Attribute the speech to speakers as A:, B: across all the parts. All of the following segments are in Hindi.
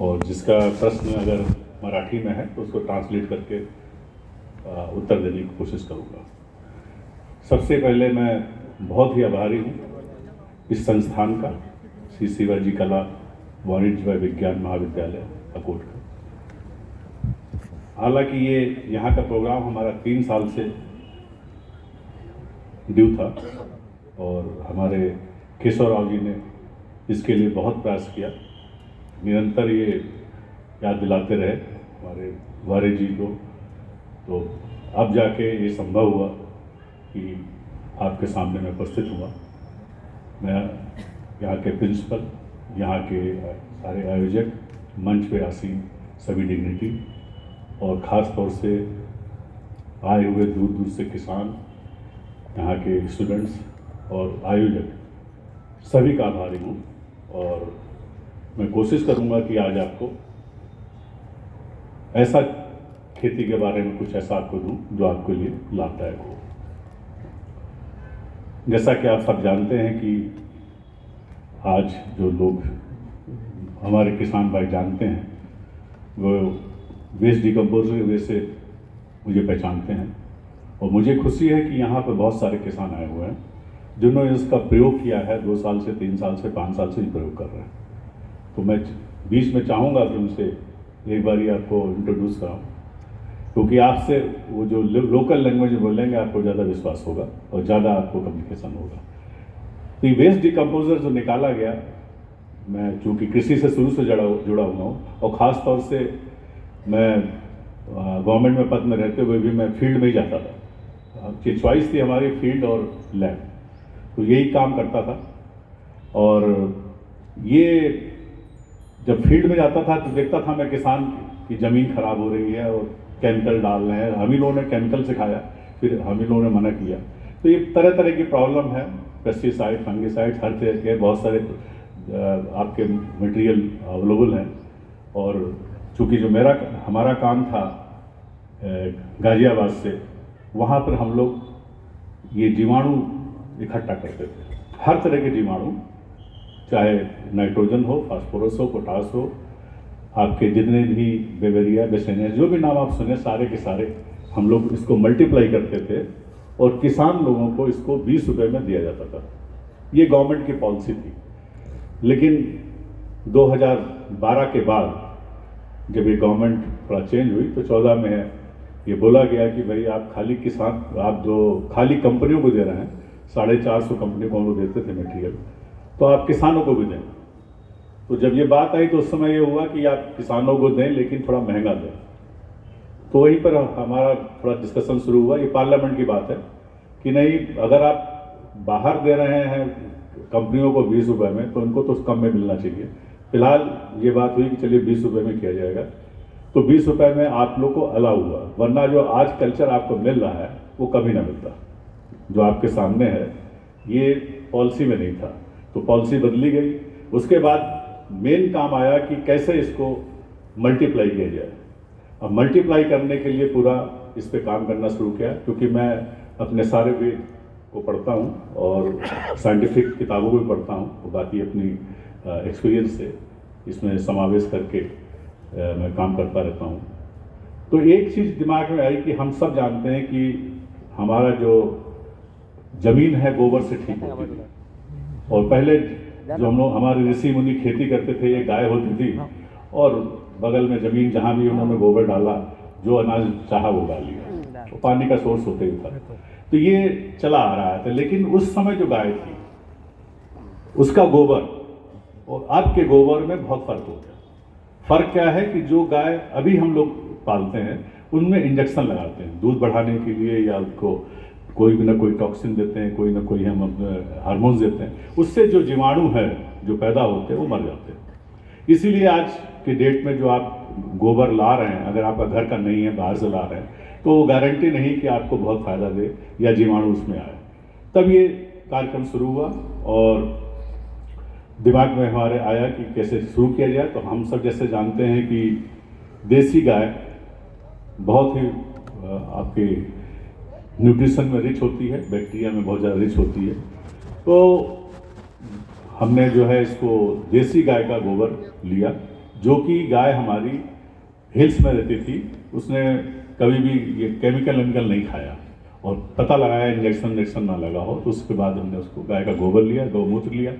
A: और जिसका प्रश्न अगर मराठी में है तो उसको ट्रांसलेट करके उत्तर देने की कोशिश करूँगा। सबसे पहले मैं बहुत ही आभारी हूँ इस संस्थान का, श्री शिवाजी कला वाणिज्य व विज्ञान महाविद्यालय अकोट का। हालांकि ये यहाँ का प्रोग्राम हमारा 3 साल से ड्यू था और हमारे केशव राव जी ने इसके लिए बहुत प्रयास किया, निरंतर ये याद दिलाते रहे हमारे वारे जी को। तो अब जाके ये संभव हुआ कि आपके सामने मैं उपस्थित हुआ। मैं यहाँ के प्रिंसिपल, यहाँ के सारे आयोजक, मंच पे आसीन सभी डिग्निटी और ख़ास तौर से आए हुए दूर दूर से किसान, यहाँ के स्टूडेंट्स और आयोजक, सभी का आभारी हूँ। और मैं कोशिश करूँगा कि आज आपको ऐसा खेती के बारे में कुछ ऐसा आपको दूँ जो आपके लिए लाभदायक हो। जैसा कि आप सब जानते हैं कि आज जो लोग हमारे किसान भाई जानते हैं वो वेस्ट डिकम्पोजर की वजह से मुझे पहचानते हैं। और मुझे खुशी है कि यहाँ पर बहुत सारे किसान आए हुए हैं जिन्होंने इसका प्रयोग किया है, 2 साल से, 3 साल से, 5 साल से ही प्रयोग कर रहे हैं। तो मैं बीच में चाहूँगा कि उनसे एक बार ही आपको इंट्रोड्यूस कराऊँ, क्योंकि आपसे वो जो लोकल लैंग्वेज में बोलेंगे आपको ज़्यादा विश्वास होगा और ज़्यादा आपको कम्युनिकेशन होगा। तो ये वेस्ट डिकम्पोजर जो निकाला गया, मैं चूँकि कृषि से शुरू से जुड़ा हुआ हूँ और ख़ास तौर से मैं गवर्नमेंट में पद में रहते हुए भी मैं फील्ड में ही जाता था। कि चॉइस थी हमारी फील्ड और लैब, तो यही काम करता था। और ये जब फील्ड में जाता था तो देखता था मैं किसान की ज़मीन खराब हो रही है और केमिकल डाल रहे हैं। हम ही लोगों ने केमिकल सिखाया, फिर हम ही लोगों ने मना किया। तो ये तरह तरह की प्रॉब्लम है, पेस्टिसाइड, फंगिसाइड, हर तरह के बहुत सारे आपके मटेरियल अवेलेबल हैं। और चूँकि जो हमारा काम था गाजियाबाद से, वहाँ पर हम लोग ये जीवाणु इकट्ठा करते थे, हर तरह के जीवाणु, चाहे नाइट्रोजन हो, फास्फोरस हो, पोटास हो, आपके जितने भी बेवेरिया, बेसेनिया, जो भी नाम आप सुने, सारे के सारे हम लोग इसको मल्टीप्लाई करते थे और किसान लोगों को इसको 20 रुपये में दिया जाता था। ये गवर्नमेंट की पॉलिसी थी। लेकिन 2012 के बाद जब ये गवर्नमेंट थोड़ा चेंज हुई तो 14 में ये बोला गया कि भाई आप खाली किसान, आप जो खाली कंपनियों को दे रहे हैं, 450 कंपनी को हम लोग देते थे मटेरियल, तो आप किसानों को भी दें। तो जब ये बात आई तो उस समय ये हुआ कि आप किसानों को दें लेकिन थोड़ा महंगा दें। तो वहीं पर हमारा थोड़ा डिस्कशन शुरू हुआ। ये पार्लियामेंट की बात है कि नहीं, अगर आप बाहर दे रहे हैं कंपनियों को 20 रुपये में तो उनको तो कम में मिलना चाहिए। फिलहाल ये बात हुई कि चलिए 20 रुपये में किया जाएगा, तो 20 रुपये में आप लोग को अलाउ हुआ, वरना जो आज कल्चर आपको मिल रहा है वो कभी ना मिलता। जो आपके सामने है ये पॉलिसी में नहीं था, तो पॉलिसी बदली गई। उसके बाद मेन काम आया कि कैसे इसको मल्टीप्लाई किया जाए। अब मल्टीप्लाई करने के लिए पूरा इस पे काम करना शुरू किया, क्योंकि मैं अपने सारे वेद को पढ़ता हूँ और साइंटिफिक किताबों को भी पढ़ता हूँ, और बाकी अपनी एक्सपीरियंस से इसमें समावेश करके मैं काम करता रहता हूँ। तो एक चीज़ दिमाग में आई कि हम सब जानते हैं कि हमारा जो ज़मीन है गोबर से ठीक होती थी। और पहले जो हम लोग, हमारे ऋषि मुनि खेती करते थे, ये गाय होती थी और बगल में ज़मीन जहाँ भी उन्होंने गोबर डाला, जो अनाज चाहा वो डाल लिया, तो पानी का सोर्स होते ही था। तो ये चला आ रहा था। लेकिन उस समय जो गाय थी उसका गोबर और अब के गोबर में बहुत फर्क हो गया। फर्क क्या है कि जो गाय अभी हम लोग पालते हैं उनमें इंजेक्शन लगाते हैं दूध बढ़ाने के लिए, या उसको कोई भी ना कोई टॉक्सिन देते हैं, कोई ना कोई हम हार्मोन्स देते हैं, उससे जो जीवाणु है जो पैदा होते हैं वो मर जाते हैं। इसीलिए आज के डेट में जो आप गोबर ला रहे हैं, अगर आपका घर का नहीं है, बाहर से ला रहे हैं, तो वो गारंटी नहीं कि आपको बहुत फ़ायदा दे या जीवाणु उसमें आए। तब ये कार्यक्रम शुरू हुआ और दिमाग में हमारे आया कि कैसे शुरू किया जाए। तो हम सब जैसे जानते हैं कि देसी गाय बहुत ही आपके न्यूट्रिशन में रिच होती है, बैक्टीरिया में बहुत ज़्यादा रिच होती है। तो हमने जो है इसको देसी गाय का गोबर लिया, जो कि गाय हमारी हिल्स में रहती थी, उसने कभी भी ये केमिकल वेमिकल नहीं खाया और पता लगाया इंजेक्शन ना लगा हो, तो उसके बाद हमने उसको गाय का गोबर लिया, गौमूत्र लिया।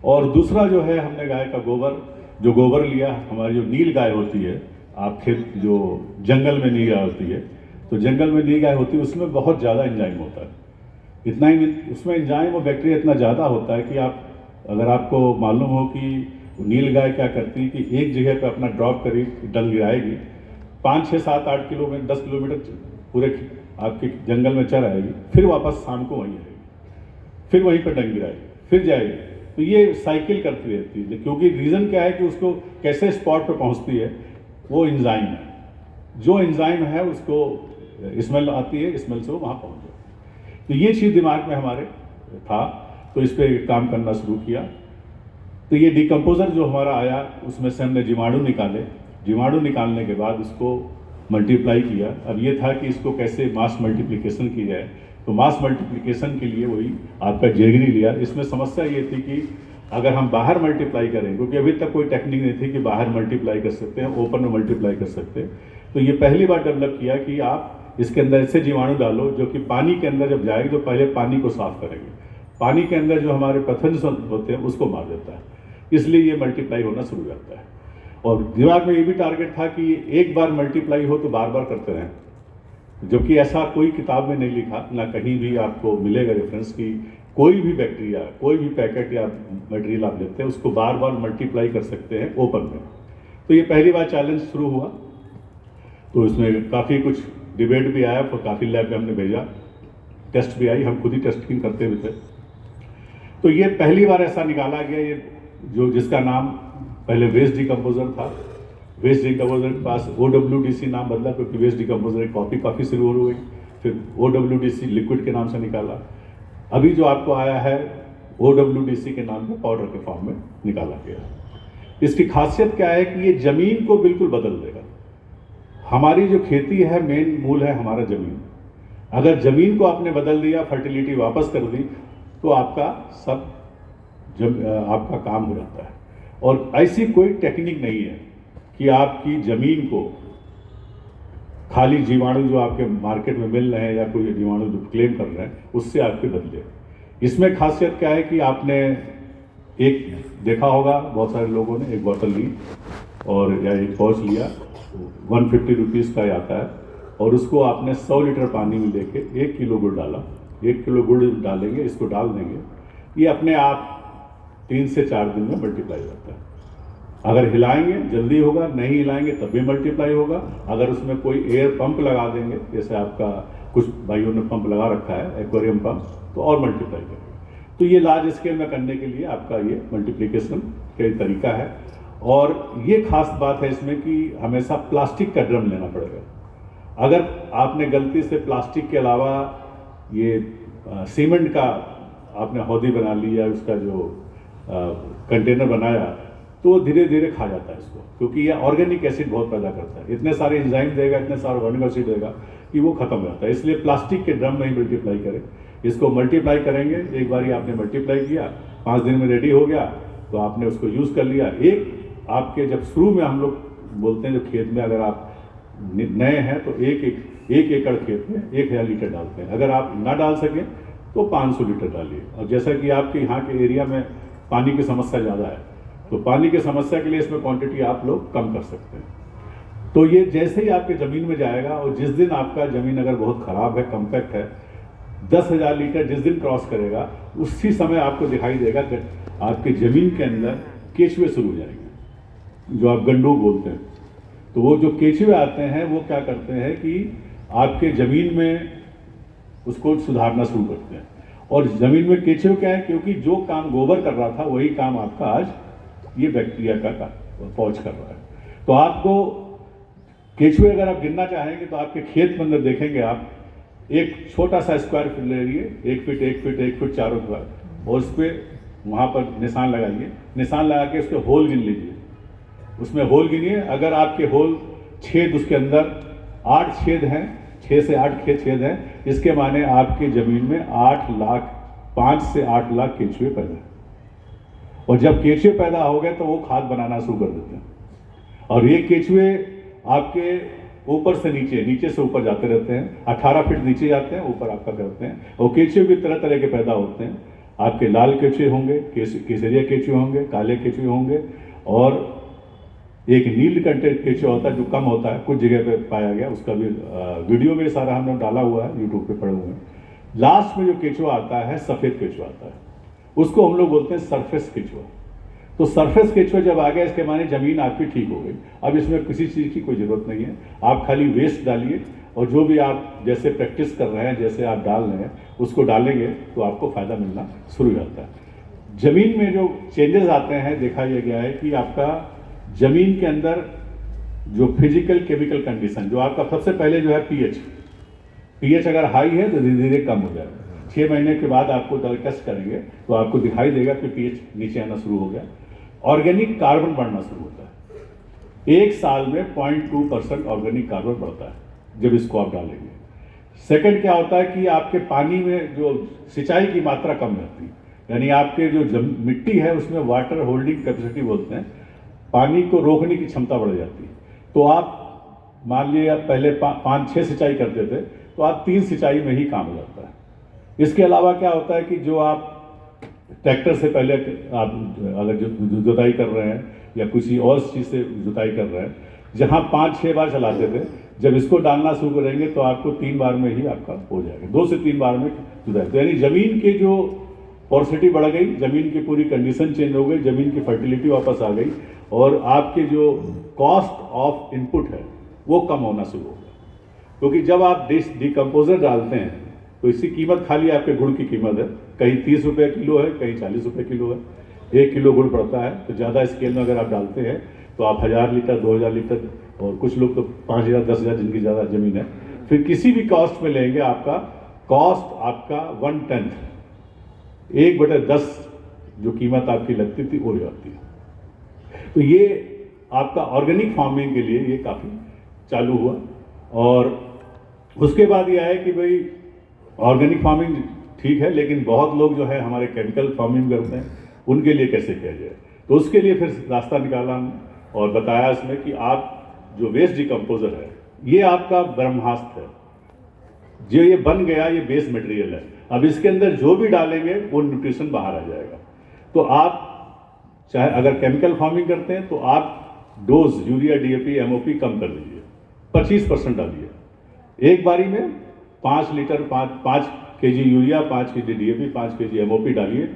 A: और दूसरा जो है, हमने गाय का गोबर लिया। हमारी जो नील गाय होती है, आप खेत जो जंगल में नील गाय होती है, तो जंगल में नील गाय होती है, उसमें बहुत ज़्यादा एंजाइम होता है। इतना ही उसमें एंजाइम और बैक्टीरिया इतना ज़्यादा होता है कि अगर आपको मालूम हो कि नील गाय क्या करती है कि एक जगह पे अपना ड्रॉप करी डंग गिराएगी, 5, 6, 7, 8 किलोमीटर 10 किलोमीटर पूरे आपके जंगल में चर आएगी, फिर वापस शाम को वहीं आएगी, फिर वहीं पर डंग गिराएगी, फिर जाएगी। तो ये साइकिल करती रहती है, क्योंकि रीज़न क्या है कि उसको कैसे स्पॉट पर पहुँचती है, वो एंजाइम है। जो एंजाइम है उसको स्मेल आती है, स्मेल से वो वहाँ पहुँच जाती है। तो ये चीज़ दिमाग में हमारे था, तो इस पर काम करना शुरू किया। तो ये डिकम्पोज़र जो हमारा आया, उसमें से हमने जीवाणु निकाले। जीवाणु निकालने के बाद इसको मल्टीप्लाई किया। अब ये था कि इसको कैसे मास मल्टीप्लिकेशन की जाए, तो मास मल्टीप्लिकेशन के लिए वही आपका जेगरी लिया। इसमें समस्या ये थी कि अगर हम बाहर मल्टीप्लाई करें, क्योंकि अभी तक कोई टेक्निक नहीं थी कि बाहर मल्टीप्लाई कर सकते हैं, ओपन में मल्टीप्लाई कर सकते हैं, तो ये पहली बार डेवलप किया कि आप इसके अंदर ऐसे जीवाणु डालो जो कि पानी के अंदर जब जाएगी तो पहले पानी को साफ करेंगे, पानी के अंदर जो हमारे पैथोजेंस होते हैं उसको मार देता है, इसलिए ये मल्टीप्लाई होना शुरू करता है। और दिमाग में ये भी टारगेट था कि एक बार मल्टीप्लाई हो तो बार बार करते रहें, जबकि ऐसा कोई किताब में नहीं लिखा, ना कहीं भी आपको मिलेगा रेफरेंस कि कोई भी बैक्टीरिया, कोई भी पैकेट या मटेरियल आप लेते हैं उसको बार बार मल्टीप्लाई कर सकते हैं ओपन में। तो ये पहली बार चैलेंज शुरू हुआ, तो इसमें काफ़ी कुछ डिबेट भी आया, तो काफ़ी लैब में हमने भेजा, टेस्ट भी आई, हम खुद ही टेस्टिंग करते हुए थे। तो ये पहली बार ऐसा निकाला गया, ये जिसका नाम पहले वेस्ट डिकम्पोजर था। वेस्ट डिकम्पोजर के पास OWDC नाम बदला, क्योंकि वेस्ट डिकम्पोजर की कॉपी काफ़ी शुरू हो गई, फिर OWDC लिक्विड के नाम से निकाला। अभी जो आपको आया है OWDC के नाम पे पाउडर के फॉर्म में निकाला गया। इसकी खासियत क्या है कि ये ज़मीन को बिल्कुल बदल देगा। हमारी जो खेती है, मेन मूल है हमारा ज़मीन। अगर ज़मीन को आपने बदल दिया, फर्टिलिटी वापस कर दी, तो आपका आपका काम हो जाता है। और ऐसी कोई टेक्निक नहीं है कि आपकी ज़मीन को खाली जीवाणु जो आपके मार्केट में मिल रहे हैं या कोई जीवाणु जो क्लेम कर रहे हैं उससे आपके बदले। इसमें खासियत क्या है कि आपने एक देखा होगा, बहुत सारे लोगों ने एक बोतल ली और या एक पाउच लिया, 150 रुपीज़ का आता है, और उसको आपने 100 लीटर पानी में लेके 1 किलो गुड़ डाला। 1 किलो गुड़ डालेंगे, इसको डाल देंगे, ये अपने आप 3 से 4 दिन में मल्टीप्लाई हो जाता है। अगर हिलाएंगे जल्दी होगा, नहीं हिलाएंगे तब भी मल्टीप्लाई होगा। अगर उसमें कोई एयर पंप लगा देंगे, जैसे आपका कुछ भाइयों ने पंप लगा रखा है, एक्वेरियम पंप, तो और मल्टीप्लाई करेगा। तो ये लार्ज स्केल में करने के लिए आपका ये मल्टीप्लिकेशन का तरीका है। और ये खास बात है इसमें कि हमेशा प्लास्टिक का ड्रम लेना पड़ेगा। अगर आपने गलती से प्लास्टिक के अलावा ये सीमेंट का आपने हौदी बना ली या उसका जो कंटेनर बनाया, तो वो धीरे धीरे खा जाता है इसको, क्योंकि ये ऑर्गेनिक एसिड बहुत पैदा करता है, इतने सारे एंजाइम देगा, इतने सारे ऑर्गेनिक एसिड देगा कि वो खत्म हो जाता है। इसलिए प्लास्टिक के ड्रम में ही मल्टीप्लाई करें। इसको मल्टीप्लाई करेंगे, एक बार आपने मल्टीप्लाई किया, 5 दिन में रेडी हो गया, तो आपने उसको यूज़ कर लिया। एक आपके जब शुरू में हम लोग बोलते हैं, जो खेत में अगर आप नए हैं तो एक एकड़ खेत में 1000 लीटर डालते हैं। अगर आप ना डाल सकें तो 500 लीटर डालिए। और जैसा कि आपके यहाँ के एरिया में पानी की समस्या ज़्यादा है, तो पानी की समस्या के लिए इसमें क्वांटिटी आप लोग कम कर सकते हैं। तो ये जैसे ही आपके ज़मीन में जाएगा, और जिस दिन आपका ज़मीन अगर बहुत ख़राब है, कम्पैक्ट है, 10,000 लीटर जिस दिन क्रॉस करेगा, उसी समय आपको दिखाई देगा कि आपकी ज़मीन के अंदर केचुए शुरू हो जाएंगे, जो आप गंडू बोलते हैं। तो वो जो केचुए आते हैं वो क्या करते हैं कि आपके ज़मीन में उसको सुधारना शुरू करते हैं। और ज़मीन में केचुए क्या है, क्योंकि जो काम गोबर कर रहा था वही काम आपका आज ये बैक्टीरिया का पहुँच कर रहा है। तो आपको केचुए अगर आप गिनना चाहेंगे तो आपके खेत में अंदर देखेंगे आप एक छोटा सा स्क्वायर फीट ले लीजिए, 1 फीट 1 फीट 1 फीट चारों द्वार, और उस पर वहाँ पर निशान लगाइए। निशान लगा के उसके होल गिन लीजिए, उसमें होल गिनिए। अगर आपके होल छेद उसके अंदर 8 छेद हैं, 6 से 8 छेद हैं, इसके माने आपकी ज़मीन में 5 से 8 लाख केचुए पैदा हैं। और जब केचुए पैदा हो गए तो वो खाद बनाना शुरू कर देते हैं। और ये केचुए आपके ऊपर से नीचे, नीचे से ऊपर जाते रहते हैं, 18 फीट नीचे जाते हैं, ऊपर आपका करते हैं। और केचुए भी तरह तरह के पैदा होते हैं। आपके लाल केचुए होंगे, केसरिया केचुए होंगे, काले केचुए होंगे, और एक नीलकंठ केचुआ होता है जो कम होता है, कुछ जगह पे पाया गया, उसका भी वीडियो में सारा हमने डाला हुआ है, यूट्यूब पे पड़े हुए हैं। लास्ट में जो केचुआ आता है, सफ़ेद केचुआ आता है, उसको हम लोग बोलते हैं सरफेस केचुआ। तो सरफेस केचुआ जब आ गया, इसके माने ज़मीन आपकी ठीक हो गई। अब इसमें किसी चीज़ की कोई ज़रूरत नहीं है, आप खाली वेस्ट डालिए, और जो भी आप जैसे प्रैक्टिस कर रहे हैं, जैसे आप डाल रहे हैं, उसको डालेंगे तो आपको फ़ायदा मिलना शुरू हो जाता है। ज़मीन में जो चेंजेस आते हैं, देखा यह गया है कि आपका ज़मीन के अंदर जो फिजिकल केमिकल कंडीशन, जो आपका सबसे पहले जो है पीएच अगर हाई है तो धीरे धीरे कम हो जाएगा। 6 महीने के बाद आपको टेस्ट करेंगे तो आपको दिखाई देगा कि पीएच नीचे आना शुरू हो गया। ऑर्गेनिक कार्बन बढ़ना शुरू होता है, 1 साल में 0.2% ऑर्गेनिक कार्बन बढ़ता है जब इसको आप डालेंगे। सेकंड क्या होता है कि आपके पानी में जो सिंचाई की मात्रा कम रहती है, यानी आपके जो मिट्टी है उसमें वाटर होल्डिंग कैपेसिटी बोलते हैं, पानी को रोकने की क्षमता बढ़ जाती है। तो आप मान लीजिए आप पहले 5-6 सिंचाई करते थे, तो आप 3 सिंचाई में ही काम हो जाता है। इसके अलावा क्या होता है कि जो आप ट्रैक्टर से पहले आप अगर जुताई कर रहे हैं या किसी और चीज़ से जुताई कर रहे हैं, जहाँ 5-6 बार चलाते थे, जब इसको डालना शुरू करेंगे तो आपको 3 बार में ही आपका हो जाएगा, 2 से 3 बार में जुताई। तो यानी ज़मीन की जो पोर्सिटी बढ़ गई, ज़मीन की पूरी कंडीशन चेंज हो गई, ज़मीन की फर्टिलिटी वापस आ गई, और आपके जो कॉस्ट ऑफ इनपुट है वो कम होना शुरू हो गया। क्योंकि जब आप डिकम्पोजर डालते हैं तो इसकी कीमत खाली आपके गुड़ की कीमत है, कहीं 30 रुपये किलो है, कहीं 40 रुपये किलो है। 1 किलो गुड़ पड़ता है, तो ज़्यादा स्केल में अगर आप डालते हैं तो आप 1000 लीटर 2000 लीटर, और कुछ लोग तो 5000 10,000 जिनकी ज़्यादा ज़मीन है, फिर किसी भी कॉस्ट में लेंगे आपका कॉस्ट आपका 1/10, 1/10 जो कीमत आपकी लगती थी वो जाती है। तो ये आपका ऑर्गेनिक फार्मिंग के लिए ये काफ़ी चालू हुआ। और उसके बाद ये है कि भाई ऑर्गेनिक फार्मिंग ठीक है, लेकिन बहुत लोग जो है हमारे केमिकल फार्मिंग करते हैं, उनके लिए कैसे किया जाए। तो उसके लिए फिर रास्ता निकाला हमने और बताया इसमें कि आप जो वेस्ट डिकम्पोजर है, ये आपका ब्रह्मास्त्र है, जो ये बन गया, ये बेस मटेरियल है। अब इसके अंदर जो भी डालेंगे वो न्यूट्रिशन बाहर आ जाएगा। तो आप चाहे अगर केमिकल फार्मिंग करते हैं तो आप डोज यूरिया डीएपी एमओपी कम कर दीजिए, 25% डालिए एक बारी में। 5 litre 5 KG urea, 5 KG DAP, 5 KG MOP डालिए,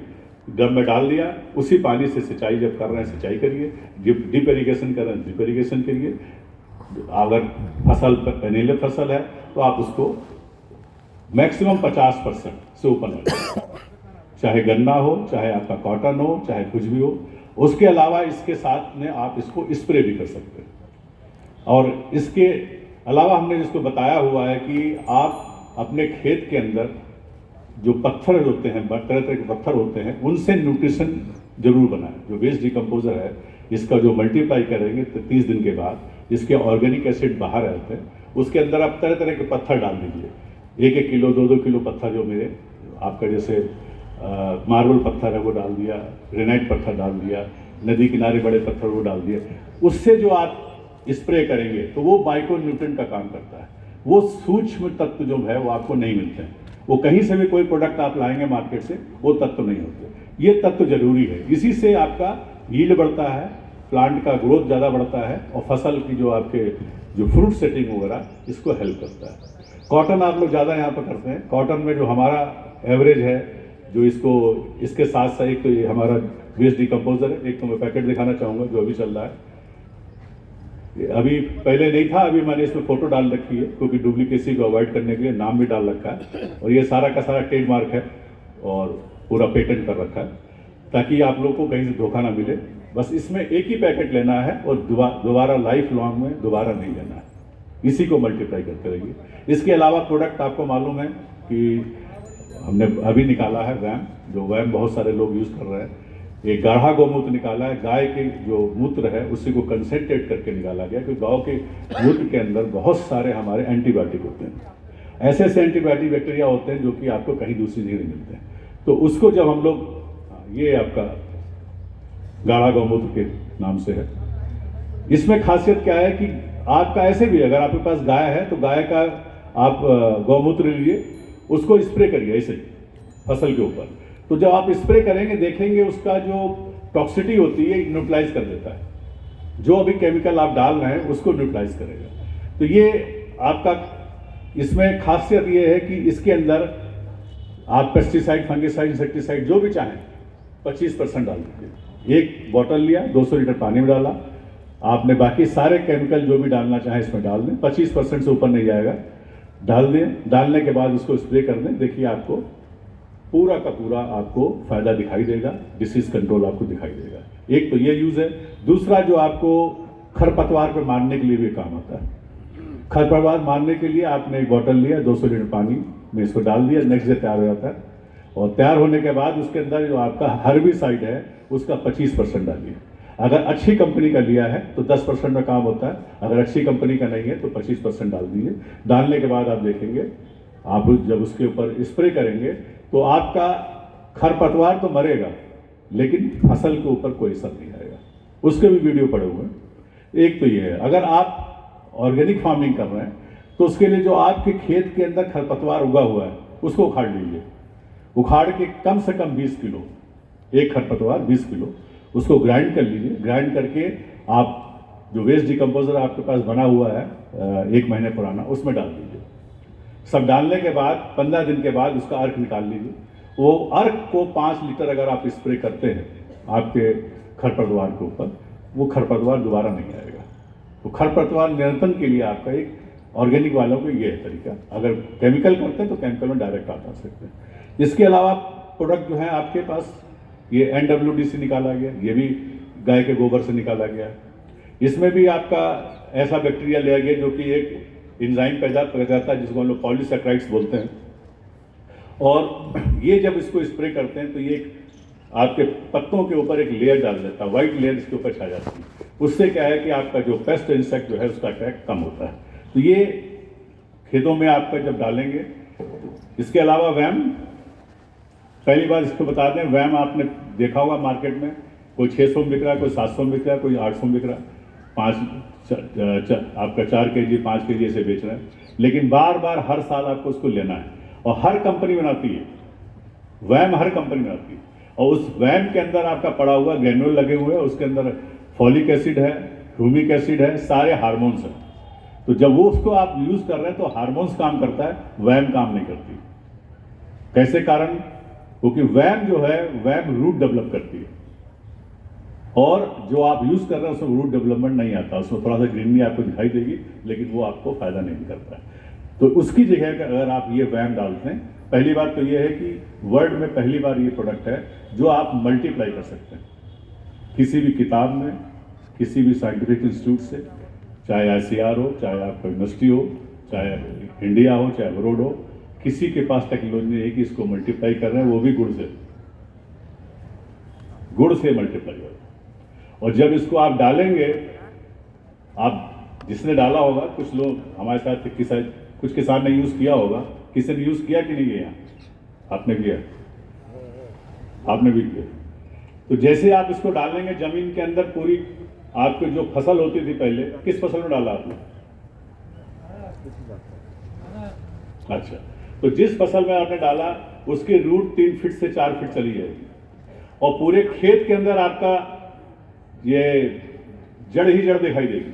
A: ड्रम में डाल दिया। उसी पानी से सिंचाई जब कर रहे हैं सिंचाई करिए, ड्रिप इरीगेशन कर रहे हैं ड्रिप इरीगेशन करिए। अगर फसल पनीले फसल है तो आप उसको मैक्सिमम 50% से ऊपर लगाइए, चाहे गन्ना हो, चाहे आपका कॉटन हो, चाहे कुछ भी हो। उसके अलावा इसके साथ में आप इसको स्प्रे भी कर सकते हैं। और इसके अलावा हमने जिसको बताया हुआ है कि आप अपने खेत के अंदर जो पत्थर होते हैं, तरह तरह के पत्थर होते हैं, उनसे न्यूट्रिशन जरूर बनाएं। जो वेस्ट डिकम्पोजर है, इसका जो मल्टीप्लाई करेंगे तो 30 दिन के बाद इसके ऑर्गेनिक एसिड बाहर आते हैं। उसके अंदर आप तरह तरह के पत्थर डाल दीजिए, 1-1 किलो 2-2 किलो पत्थर, जो मेरे आपका जैसे मार्बल पत्थर है वो डाल दिया, ग्रेनाइट पत्थर डाल दिया, नदी किनारे बड़े पत्थर वो डाल दिए। उससे जो आप स्प्रे करेंगे तो वो माइक्रो न्यूट्रिएंट का काम करता है। वो सूक्ष्म तत्व जो है वो आपको नहीं मिलते हैं, वो कहीं से भी कोई प्रोडक्ट आप लाएंगे मार्केट से, वो तत्व नहीं होते। ये तत्व जरूरी है, इसी से आपका यील्ड बढ़ता है, प्लांट का ग्रोथ ज़्यादा बढ़ता है, और फसल की जो आपके जो फ्रूट सेटिंग वगैरह इसको हेल्प करता है। कॉटन आप लोग ज़्यादा यहाँ पर करते हैं। कॉटन में जो हमारा एवरेज है, जो इसको इसके साथ साथ एक तो ये हमारा वेस्ट डिकम्पोजर है, एक तो मैं पैकेट दिखाना चाहूँगा जो अभी चल रहा है। अभी पहले नहीं था, अभी मैंने इसमें फोटो डाल रखी है क्योंकि डुप्लीकेसी को अवॉइड करने के लिए नाम भी डाल रखा है, और ये सारा का सारा ट्रेडमार्क है और पूरा पेटेंट कर रखा है, ताकि आप लोग को कहीं से धोखा ना मिले। बस इसमें एक ही पैकेट लेना है और दोबारा लाइफ लॉन्ग में दोबारा नहीं लेना है, इसी को मल्टीप्लाई करते रहिए। इसके अलावा प्रोडक्ट आपको मालूम है कि हमने अभी निकाला है वैम, जो वैम बहुत सारे लोग यूज़ कर रहे हैं। एक गाढ़ा गौमूत्र निकाला है, गाय के जो मूत्र है उसी को कंसेंट्रेट करके निकाला गया, क्योंकि गाँव के मूत्र के अंदर बहुत सारे हमारे एंटीबायोटिक होते हैं, ऐसे ऐसे एंटीबायोटिक बैक्टीरिया होते हैं जो कि आपको कहीं दूसरी जगह नहीं मिलते हैं। तो उसको जब हम लोग, ये आपका गाढ़ा गौमूत्र के नाम से है, इसमें खासियत क्या है कि आपका ऐसे भी अगर आपके पास गाय है तो गाय का आप गौमूत्र लीजिए, उसको स्प्रे करिए ऐसे फसल के ऊपर। तो जब आप स्प्रे करेंगे देखेंगे उसका जो टॉक्सिटी होती है न्यूट्रलाइज कर देता है, जो अभी केमिकल आप डाल रहे हैं उसको न्यूट्रलाइज करेगा। तो ये आपका इसमें खासियत ये है कि इसके अंदर आप पेस्टिसाइड, फंगिसाइड, इंसेक्टिसाइड जो भी चाहें 25% डाल दीजिए। एक बॉटल लिया, 200 लीटर पानी में डाला आपने, बाकी सारे केमिकल जो भी डालना चाहें इसमें डाल दें, 25% से ऊपर नहीं जाएगा, डाल दें। डालने के बाद उसको स्प्रे कर दें, देखिए आपको पूरा का पूरा आपको फायदा दिखाई देगा, डिसीज कंट्रोल आपको दिखाई देगा। एक तो ये यूज है। दूसरा जो आपको खरपतवार को मारने के लिए भी काम आता है। खरपतवार मारने के लिए आपने एक बॉटल लिया, 200 लीटर पानी में इसको डाल दिया, नेक्स्ट डे तैयार हो जाता है। और तैयार होने के बाद उसके अंदर जो आपका हर्बिसाइड है उसका 25% डालिए। अगर अच्छी कंपनी का लिया है तो 10% में काम होता है, अगर अच्छी कंपनी का नहीं है तो 25% डाल दीजिए। डालने के बाद आप देखेंगे, आप जब उसके ऊपर स्प्रे करेंगे तो आपका खरपतवार तो मरेगा लेकिन फसल के ऊपर कोई असर नहीं आएगा। उसके भी वीडियो पड़े हुए हैं। एक तो ये है, अगर आप ऑर्गेनिक फार्मिंग कर रहे हैं तो उसके लिए जो आपके खेत के अंदर खरपतवार उगा हुआ है उसको उखाड़ लीजिए। उखाड़ के कम से कम 20 किलो, एक खरपतवार 20 किलो, उसको ग्राइंड कर लीजिए। ग्राइंड करके आप जो वेस्ट डिकम्पोजर आपके पास बना हुआ है 1 महीने पुराना, उसमें डाल दीजिए। सब डालने के बाद 15 दिन के बाद उसका अर्क निकाल लीजिए। वो अर्क को 5 लीटर अगर आप स्प्रे करते हैं आपके खरपतवार के ऊपर, वो खरपतवार दोबारा नहीं आएगा। तो खरपतवार नियंत्रण के लिए आपका एक ऑर्गेनिक वालों को ये है तरीका। अगर केमिकल करते हैं तो केमिकल में डायरेक्ट आप आ सकते हैं। इसके अलावा प्रोडक्ट जो है आपके पास, ये NWD निकाला गया, ये भी गाय के गोबर से निकाला गया। इसमें भी आपका ऐसा बैक्टीरिया लिया गया जो कि एक एंजाइम पैदा कर जाता है जिसको हम लोग पॉलीसैकेराइड्स बोलते हैं। और ये जब इसको स्प्रे करते हैं तो ये आपके पत्तों के ऊपर एक लेयर डाल देता है, व्हाइट लेयर इसके ऊपर छा जाती है। उससे क्या है कि आपका जो पेस्ट इंसेक्ट जो है उसका अटैक कम होता है। तो ये खेतों में आपका जब डालेंगे। इसके अलावा वैम, पहली बार इसको बता दें, वैम आपने देखा होगा मार्केट में, कोई 600 में बिक रहा है, कोई 700 में बिक रहा है, कोई 800 में बिक रहा है, आपका 4 kg 5 kg ऐसे बेच रहे हैं। लेकिन बार बार हर साल आपको उसको लेना है और हर कंपनी बनाती है वैम, हर कंपनी बनाती है। और उस वैम के अंदर आपका पड़ा हुआ ग्रेन्यूल लगे हुए हैं, उसके अंदर फॉलिक एसिड है, ह्यूमिक एसिड है, सारे हार्मोन्स हैं। तो जब वो उसको आप यूज कर रहे हैं तो हार्मोन्स काम करता है, वैम काम नहीं करती। कैसे कारण? क्योंकि वैम जो है, वैम रूट डेवलप करती है और जो आप यूज कर रहे हैं उसमें रूट डेवलपमेंट नहीं आता, उसमें थोड़ा सा ग्रीनरी आपको दिखाई देगी लेकिन वो आपको फायदा नहीं करता है। तो उसकी जगह अगर आप ये वैम डालते हैं, पहली बात तो ये है कि वर्ल्ड में पहली बार ये प्रोडक्ट है जो आप मल्टीप्लाई कर सकते हैं किसी भी किताब में, किसी भी साइंटिफिक इंस्टीट्यूट से, चाहे ICR हो, चाहे आपका यूनिवर्सिटी हो, चाहे इंडिया हो, चाहे अब्रोड हो, किसी के पास टेक्नोलॉजी नहीं है कि इसको मल्टीप्लाई कर रहे हैं, वो भी गुड़ से मल्टीप्लाई कर। और जब इसको आप डालेंगे, आप जिसने डाला होगा, कुछ लोग हमारे साथ कुछ किसान ने यूज किया होगा, किसी ने यूज किया कि नहीं किया? आपने किया, आपने भी किया। तो जैसे आप इसको डालेंगे जमीन के अंदर, पूरी आपकी जो फसल होती थी पहले, किस फसल में डाला आपने? अच्छा, तो जिस फसल में आपने डाला उसकी रूट 3 फीट से 4 फीट चली जाएगी और पूरे खेत के अंदर आपका ये जड़ ही जड़ दिखाई देगी।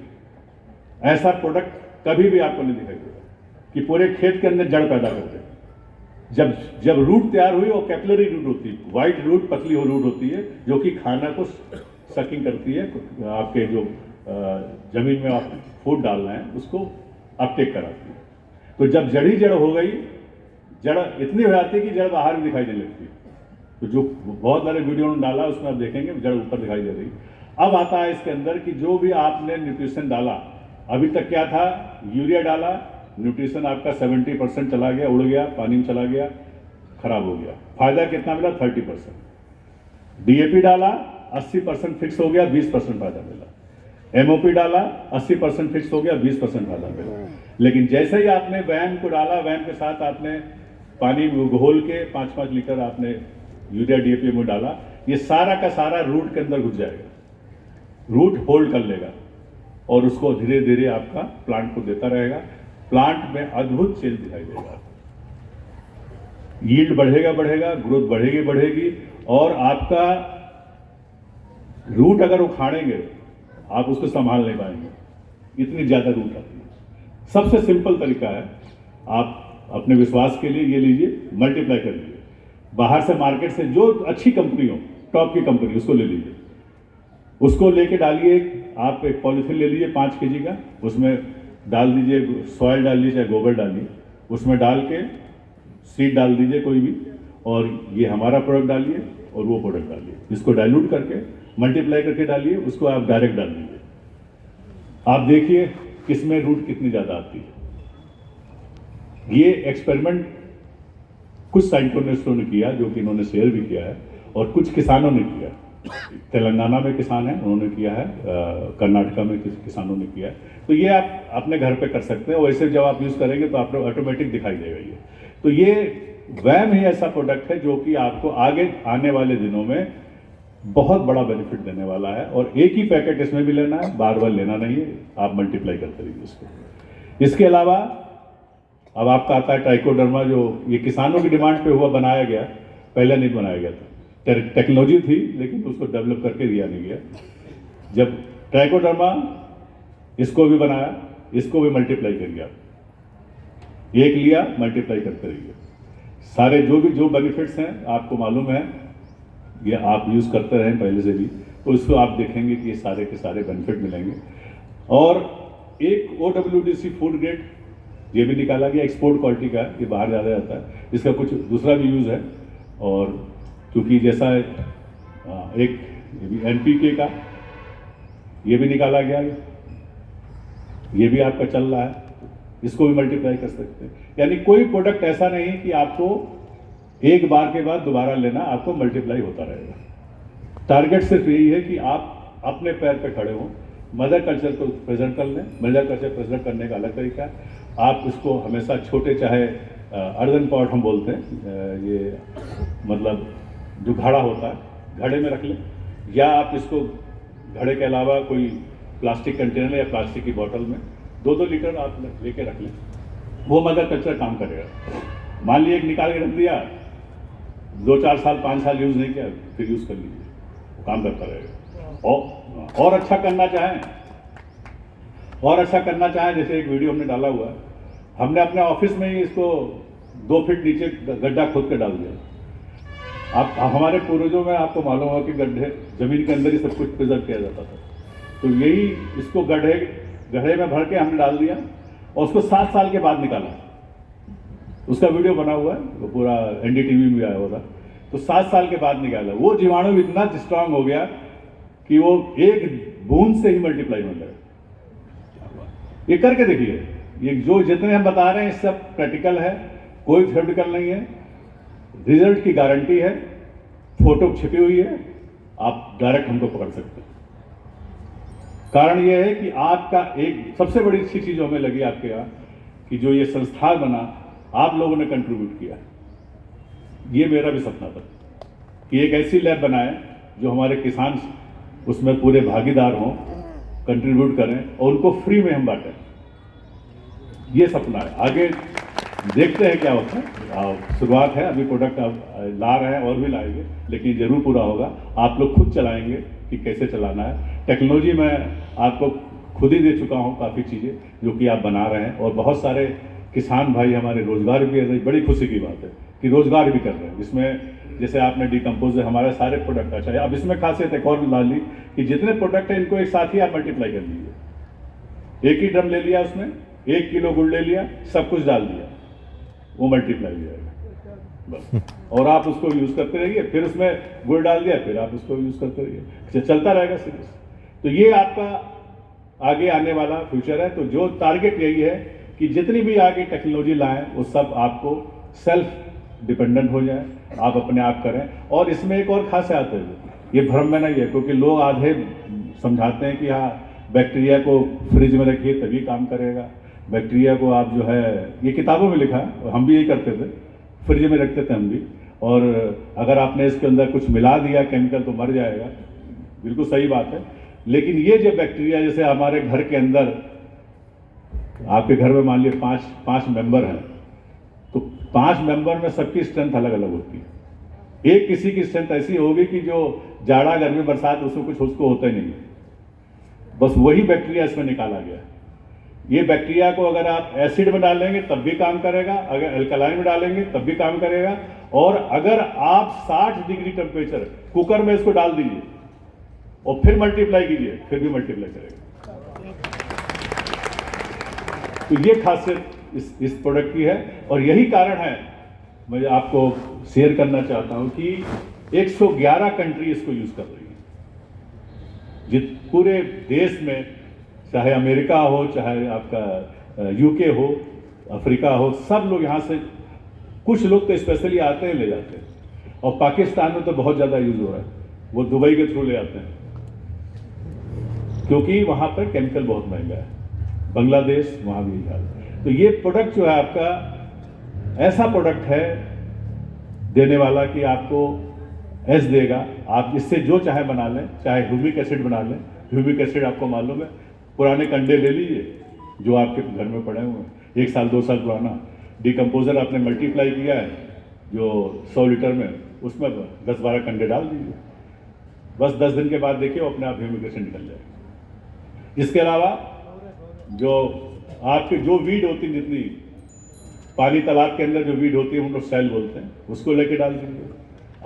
A: ऐसा प्रोडक्ट कभी भी आपको नहीं दिखाई देगा कि पूरे खेत के अंदर जड़ पैदा करते हैं। जब रूट तैयार हुई, वो कैपिलरी रूट होती है, व्हाइट रूट, पतली रूट होती है जो कि खाना को सकिंग करती है, आपके जो जमीन में आप फूड डाल रहे हैं उसको अपटेक कराती है। तो जब जड़ ही जड़ हो गई, जड़ इतनी हो जाती है कि जड़ बाहर भी दिखाई देने लगती है। तो जो बहुत सारे वीडियो में डाला उसमें आप देखेंगे जड़ ऊपर दिखाई दे रही। अब आता है इसके अंदर कि जो भी आपने न्यूट्रिशन डाला, अभी तक क्या था, यूरिया डाला, न्यूट्रिशन आपका 70% चला गया, उड़ गया, पानी में चला गया, खराब हो गया। फायदा कितना मिला? 30%। DAP डाला, 80% फिक्स हो गया, 20% फायदा मिला। MOP डाला, 80% फिक्स हो गया, 20% फायदा मिला। लेकिन जैसे ही आपने वैम को डाला, वैम के साथ आपने पानी घोल के 5-5 लीटर आपने यूरिया DAP में डाला, ये सारा का सारा रूट के अंदर घुस जाएगा, रूट होल्ड कर लेगा। और उसको धीरे धीरे आपका प्लांट को देता रहेगा। प्लांट में अद्भुत चेंज दिखाई देगा, यील्ड बढ़ेगा, ग्रोथ बढ़ेगी, और आपका रूट अगर उखाड़ेंगे आप उसको संभाल नहीं पाएंगे, इतनी ज्यादा रूट आती है। सबसे सिंपल तरीका है, आप अपने विश्वास के लिए ये लीजिए, मल्टीप्लाई कर लीजिए। बाहर से मार्केट से जो अच्छी कंपनी हो, टॉप की कंपनी, उसको ले लीजिए, उसको लेके डालिए। आप एक पॉलीथीन ले लीजिए 5 kg का, उसमें डाल दीजिए, सॉइल डाल लीजिए, गोबर डालिए, उसमें डाल के सीड डाल दीजिए कोई भी, और ये हमारा प्रोडक्ट डालिए और वो प्रोडक्ट डालिए, इसको डाइल्यूट करके मल्टीप्लाई करके डालिए, उसको आप डायरेक्ट डाल दीजिए। आप देखिए किसमें रूट कितनी ज़्यादा आती है। ये एक्सपेरिमेंट कुछ साइंटिस्टों ने किया, जो कि इन्होंने शेयर भी किया है, और कुछ किसानों ने किया। तेलंगाना में किसान हैं, उन्होंने किया है, कर्नाटका में किसानों ने किया है। तो ये आप अपने घर पे कर सकते हैं, वैसे जब आप यूज़ करेंगे तो आपको ऑटोमेटिक दिखाई देगा ये। तो ये वैम ही ऐसा प्रोडक्ट है जो कि आपको आगे आने वाले दिनों में बहुत बड़ा बेनिफिट देने वाला है, और एक ही पैकेट इसमें भी लेना है, बार बार लेना नहीं है, आप मल्टीप्लाई करते रहिए इसको। इसके अलावा अब आपका आता है ट्राइकोडर्मा, जो ये किसानों की डिमांड पे हुआ, बनाया गया, पहले नहीं बनाया गया था, टेक्नोलॉजी थी लेकिन उसको डेवलप करके दिया नहीं गया। जब ट्राइकोडर्मा, इसको भी बनाया, इसको भी मल्टीप्लाई कर गया, एक लिया मल्टीप्लाई करते रहिए। सारे जो बेनिफिट्स हैं आपको मालूम है, ये आप यूज़ करते रहें पहले से भी, तो उसको आप देखेंगे कि ये सारे के सारे बेनिफिट मिलेंगे। और एक OWDC फूड ग्रेड ये भी निकाला गया, एक्सपोर्ट क्वालिटी का, ये बाहर ज़्यादा जाता है, इसका कुछ दूसरा भी यूज़ है। और क्योंकि जैसा एक NPK का ये भी निकाला गया, ये भी आपका चल रहा है, इसको भी मल्टीप्लाई कर सकते हैं। यानी कोई प्रोडक्ट ऐसा नहीं कि आपको एक बार के बाद दोबारा लेना, आपको मल्टीप्लाई होता रहेगा। टारगेट सिर्फ यही है कि आप अपने पैर पे खड़े हों, मदर कल्चर को प्रेजेंट कर लें। मदर कल्चर प्रेजेंट करने का अलग तरीका है, आप इसको हमेशा छोटे, चाहे अर्दन पॉट हम बोलते हैं, ये मतलब जो घड़ा होता है, घड़े में रख लें, या आप इसको घड़े के अलावा कोई प्लास्टिक कंटेनर या प्लास्टिक की बोतल में 2-2 लीटर आप लेके रख लें, वो मदर कल्चर काम करेगा। मान लीजिए एक निकाल के रख दिया, 2-4 साल 5 साल यूज़ नहीं किया, फिर यूज़ कर लीजिए, वो काम करता रहेगा। और अच्छा करना चाहें, जैसे एक वीडियो हमने डाला हुआ है, हमने अपने ऑफिस में ही इसको 2 फीट नीचे गड्ढा खोद के डाल दिया। आप हमारे पूर्वजों में आपको मालूम होगा कि गड्ढे जमीन के अंदर ही सब कुछ प्रिजर्व किया जाता था, तो यही इसको गड्ढे में भर के हमने डाल दिया, और उसको 7 साल के बाद निकाला। उसका वीडियो बना हुआ है, वो पूरा NDTV में आया हुआ था। तो 7 साल के बाद निकाला, वो जीवाणु इतना स्ट्रांग हो गया कि वो एक बूंद से ही मल्टीप्लाई होने लगा। ये करके देखिए, ये जो जितने हम बता रहे हैं सब प्रैक्टिकल है, कोई थ्योरेटिकल नहीं है, रिजल्ट की गारंटी है, फोटो छिपी हुई है, आप डायरेक्ट हमको पकड़ सकते हैं। कारण यह है कि आपका एक सबसे बड़ी अच्छी चीज हमें लगी आपके यहाँ, कि जो ये संस्थान बना, आप लोगों ने कंट्रीब्यूट किया। ये मेरा भी सपना था कि एक ऐसी लैब बनाए जो हमारे किसान उसमें पूरे भागीदार हों, कंट्रीब्यूट करें, और उनको फ्री में हम बांटें। ये सपना है, आगे देखते हैं क्या होता है। शुरुआत है, अभी प्रोडक्ट आप ला रहे हैं और भी लाएंगे, लेकिन जरूर पूरा होगा। आप लोग खुद चलाएंगे कि कैसे चलाना है। टेक्नोलॉजी मैं आपको खुद ही दे चुका हूँ, काफ़ी चीज़ें जो कि आप बना रहे हैं, और बहुत सारे किसान भाई हमारे रोजगार भी है। बड़ी खुशी की बात है कि रोजगार भी कर रहे हैं। इसमें जैसे आपने डिकम्पोज हमारे सारे प्रोडक्ट अच्छा है। अब इसमें खासियत एक और ला ली कि जितने प्रोडक्ट हैं इनको एक साथ ही आप मल्टीप्लाई कर लीजिए। एक ही ड्रम ले लिया, उसमें 1 किलो गुड़ ले लिया, सब कुछ डाल दिया, वो मल्टीप्लाई हो जाएगा बस। और आप उसको यूज़ करते रहिए, फिर उसमें गुड़ डाल दिया, फिर आप उसको यूज़ करते रहिए, चलता रहेगा सीरीज। तो ये आपका आगे आने वाला फ्यूचर है। तो जो टारगेट यही है कि जितनी भी आगे टेक्नोलॉजी लाएं वो सब आपको सेल्फ डिपेंडेंट हो जाए, आप अपने आप करें। और इसमें एक और खासियत है, ये भ्रम में नहीं है, क्योंकि लोग आधे समझाते हैं कि हाँ बैक्टीरिया को फ्रिज में रखिए तभी काम करेगा, बैक्टीरिया को आप जो है, ये किताबों में लिखा है, हम भी यही करते थे, फ्रिज में रखते थे हम भी, और अगर आपने इसके अंदर कुछ मिला दिया केमिकल तो मर जाएगा। बिल्कुल सही बात है, लेकिन ये जो बैक्टीरिया, जैसे हमारे घर के अंदर, आपके घर में मान लीजिए पांच मेंबर हैं, तो 5 मेंबर में सबकी स्ट्रेंथ अलग अलग होती है। एक किसी की स्ट्रेंथ ऐसी होगी कि जो जाड़ा गर्मी बरसात उसमें कुछ उसको होता ही नहीं, बस वही बैक्टीरिया इसमें निकाला गया है। ये बैक्टीरिया को अगर आप एसिड में डालेंगे तब भी काम करेगा, अगर अल्कलाइन में डालेंगे तब भी काम करेगा, और अगर आप 60 डिग्री टेम्परेचर कुकर में इसको डाल दीजिए और फिर मल्टीप्लाई कीजिए, फिर भी मल्टीप्लाई करेगा। तो ये खासियत इस प्रोडक्ट की है, और यही कारण है मैं आपको शेयर करना चाहता हूं कि 111 कंट्री इसको यूज कर रही है। पूरे देश में, चाहे अमेरिका हो, चाहे आपका यूके हो, अफ्रीका हो, सब लोग यहाँ से, कुछ लोग तो स्पेशली आते हैं ले जाते हैं, और पाकिस्तान में तो बहुत ज़्यादा यूज हो रहा है, वो दुबई के थ्रू ले आते हैं क्योंकि वहाँ पर केमिकल बहुत महंगा है। बांग्लादेश, वहाँ भी हाल है। तो ये प्रोडक्ट जो है आपका ऐसा प्रोडक्ट है देने वाला कि आपको एस देगा, आप इससे जो चाहे बना लें, चाहे ह्यूमिक एसिड बना लें। ह्यूमिक एसिड आपको मालूम है, पुराने कंडे ले लीजिए जो आपके घर में पड़े हुए हैं, 1 साल 2 साल पुराना डिकम्पोजर आपने मल्टीप्लाई किया है जो 100 लीटर में, उसमें 10-12 कंडे डाल दीजिए, बस 10 दिन के बाद देखिए वो अपने आप ह्यूमिक एसिड निकल जाएगा। इसके अलावा जो आपके जो वीड होती है, जितनी पानी तालाब के अंदर जो वीड होती है हम लोग सेल बोलते हैं, उसको लेके डाल दीजिए।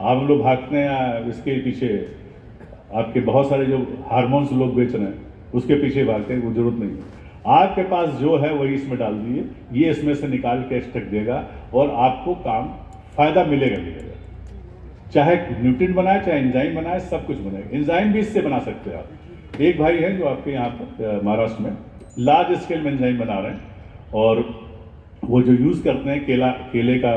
A: आप लोग भागते हैं इसके पीछे, आपके बहुत सारे जो हार्मोन्स लोग बेच रहे हैं उसके पीछे भागते हैं, वो जरूरत नहीं है। आपके पास जो है वही इसमें डाल दीजिए, ये इसमें से निकाल के एक्सट्रैक्ट देगा और आपको काम फायदा मिलेगा। चाहे न्यूट्रिएंट बनाए, चाहे एंजाइम बनाए, सब कुछ बनेगा। एंजाइम भी इससे बना सकते हैं आप। एक भाई है जो आपके यहाँ पर महाराष्ट्र में लार्ज स्केल में एंजाइम बना रहे हैं, और वो जो यूज़ करते हैं केले का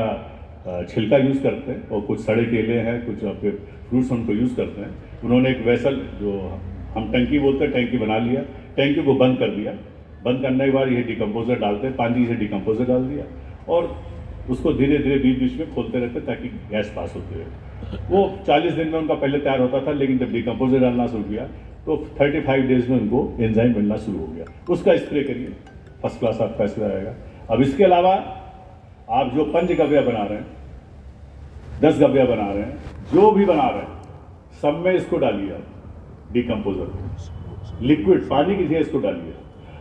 A: छिलका यूज़ करते हैं, और कुछ सड़े केले हैं, कुछ आपके फ्रूट्स उनको यूज़ करते हैं। उन्होंने एक वेसल, जो हम टंकी बोलते हैं, टंकी बना लिया, टंकी को बंद कर दिया। बंद करने के बाद ये डिकम्पोजर डालते हैं, पानी से डिकम्पोजर डाल दिया, और उसको धीरे धीरे बीच बीच में खोलते रहते ताकि गैस पास होती रहे। वो 40 दिन में उनका पहले तैयार होता था, लेकिन जब डिकम्पोजर डालना शुरू किया तो 35 डेज में उनको एंजाइम मिलना शुरू हो गया। उसका स्प्रे करिए, फर्स्ट क्लास आपका स्प्रे आएगा। अब इसके अलावा आप जो 5 गव्या बना रहे हैं, 10 गव्या बना रहे हैं, जो भी बना रहे हैं, सब में इसको डालिए आप डिकम्पोजर, लिक्विड पानी की जगह इसको डालिए।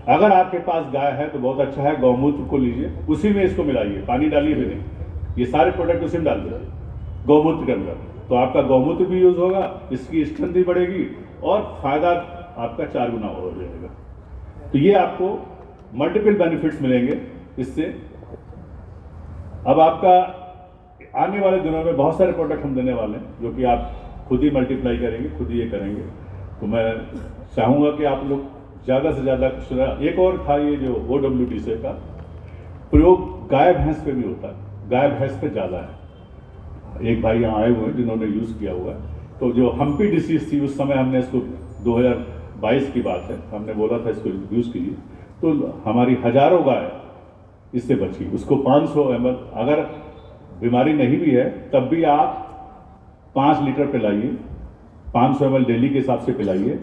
A: अगर आपके पास गाय है तो बहुत अच्छा है, गौमूत्र को लीजिए, उसी में इसको मिलाइए, पानी डालिए भी नहीं, ये सारे प्रोडक्ट उसी में डाल दीजिए गौमूत्र के अंदर, तो आपका गौमूत्र भी यूज होगा, इसकी स्ट्रेंथ भी बढ़ेगी और फायदा आपका 4 गुना हो जाएगा। तो ये आपको मल्टीपल बेनिफिट्स मिलेंगे इससे। अब आपका आने वाले दिनों में बहुत सारे प्रोडक्ट हम देने वाले हैं जो कि आप खुद ही मल्टीप्लाई करेंगे, खुद ही ये करेंगे। तो मैं चाहूँगा कि आप लोग ज़्यादा से ज़्यादा कुछ। एक और था ये जो OWTC का प्रयोग गाय भैंस पे भी होता है, गाय भैंस पे ज़्यादा है। एक भाई यहाँ आए हुए हैं जिन्होंने यूज़ किया हुआ है। तो जो हम्पी डिसीज थी उस समय हमने इसको 2022 की बात है, हमने बोला था इसको यूज़ कीजिए, तो हमारी हजारों गाय इससे बची। उसको 500 ml, अगर बीमारी नहीं भी है तब भी आप 5 लीटर पिलाइए, 500 ml डेली के हिसाब से पिलाइए।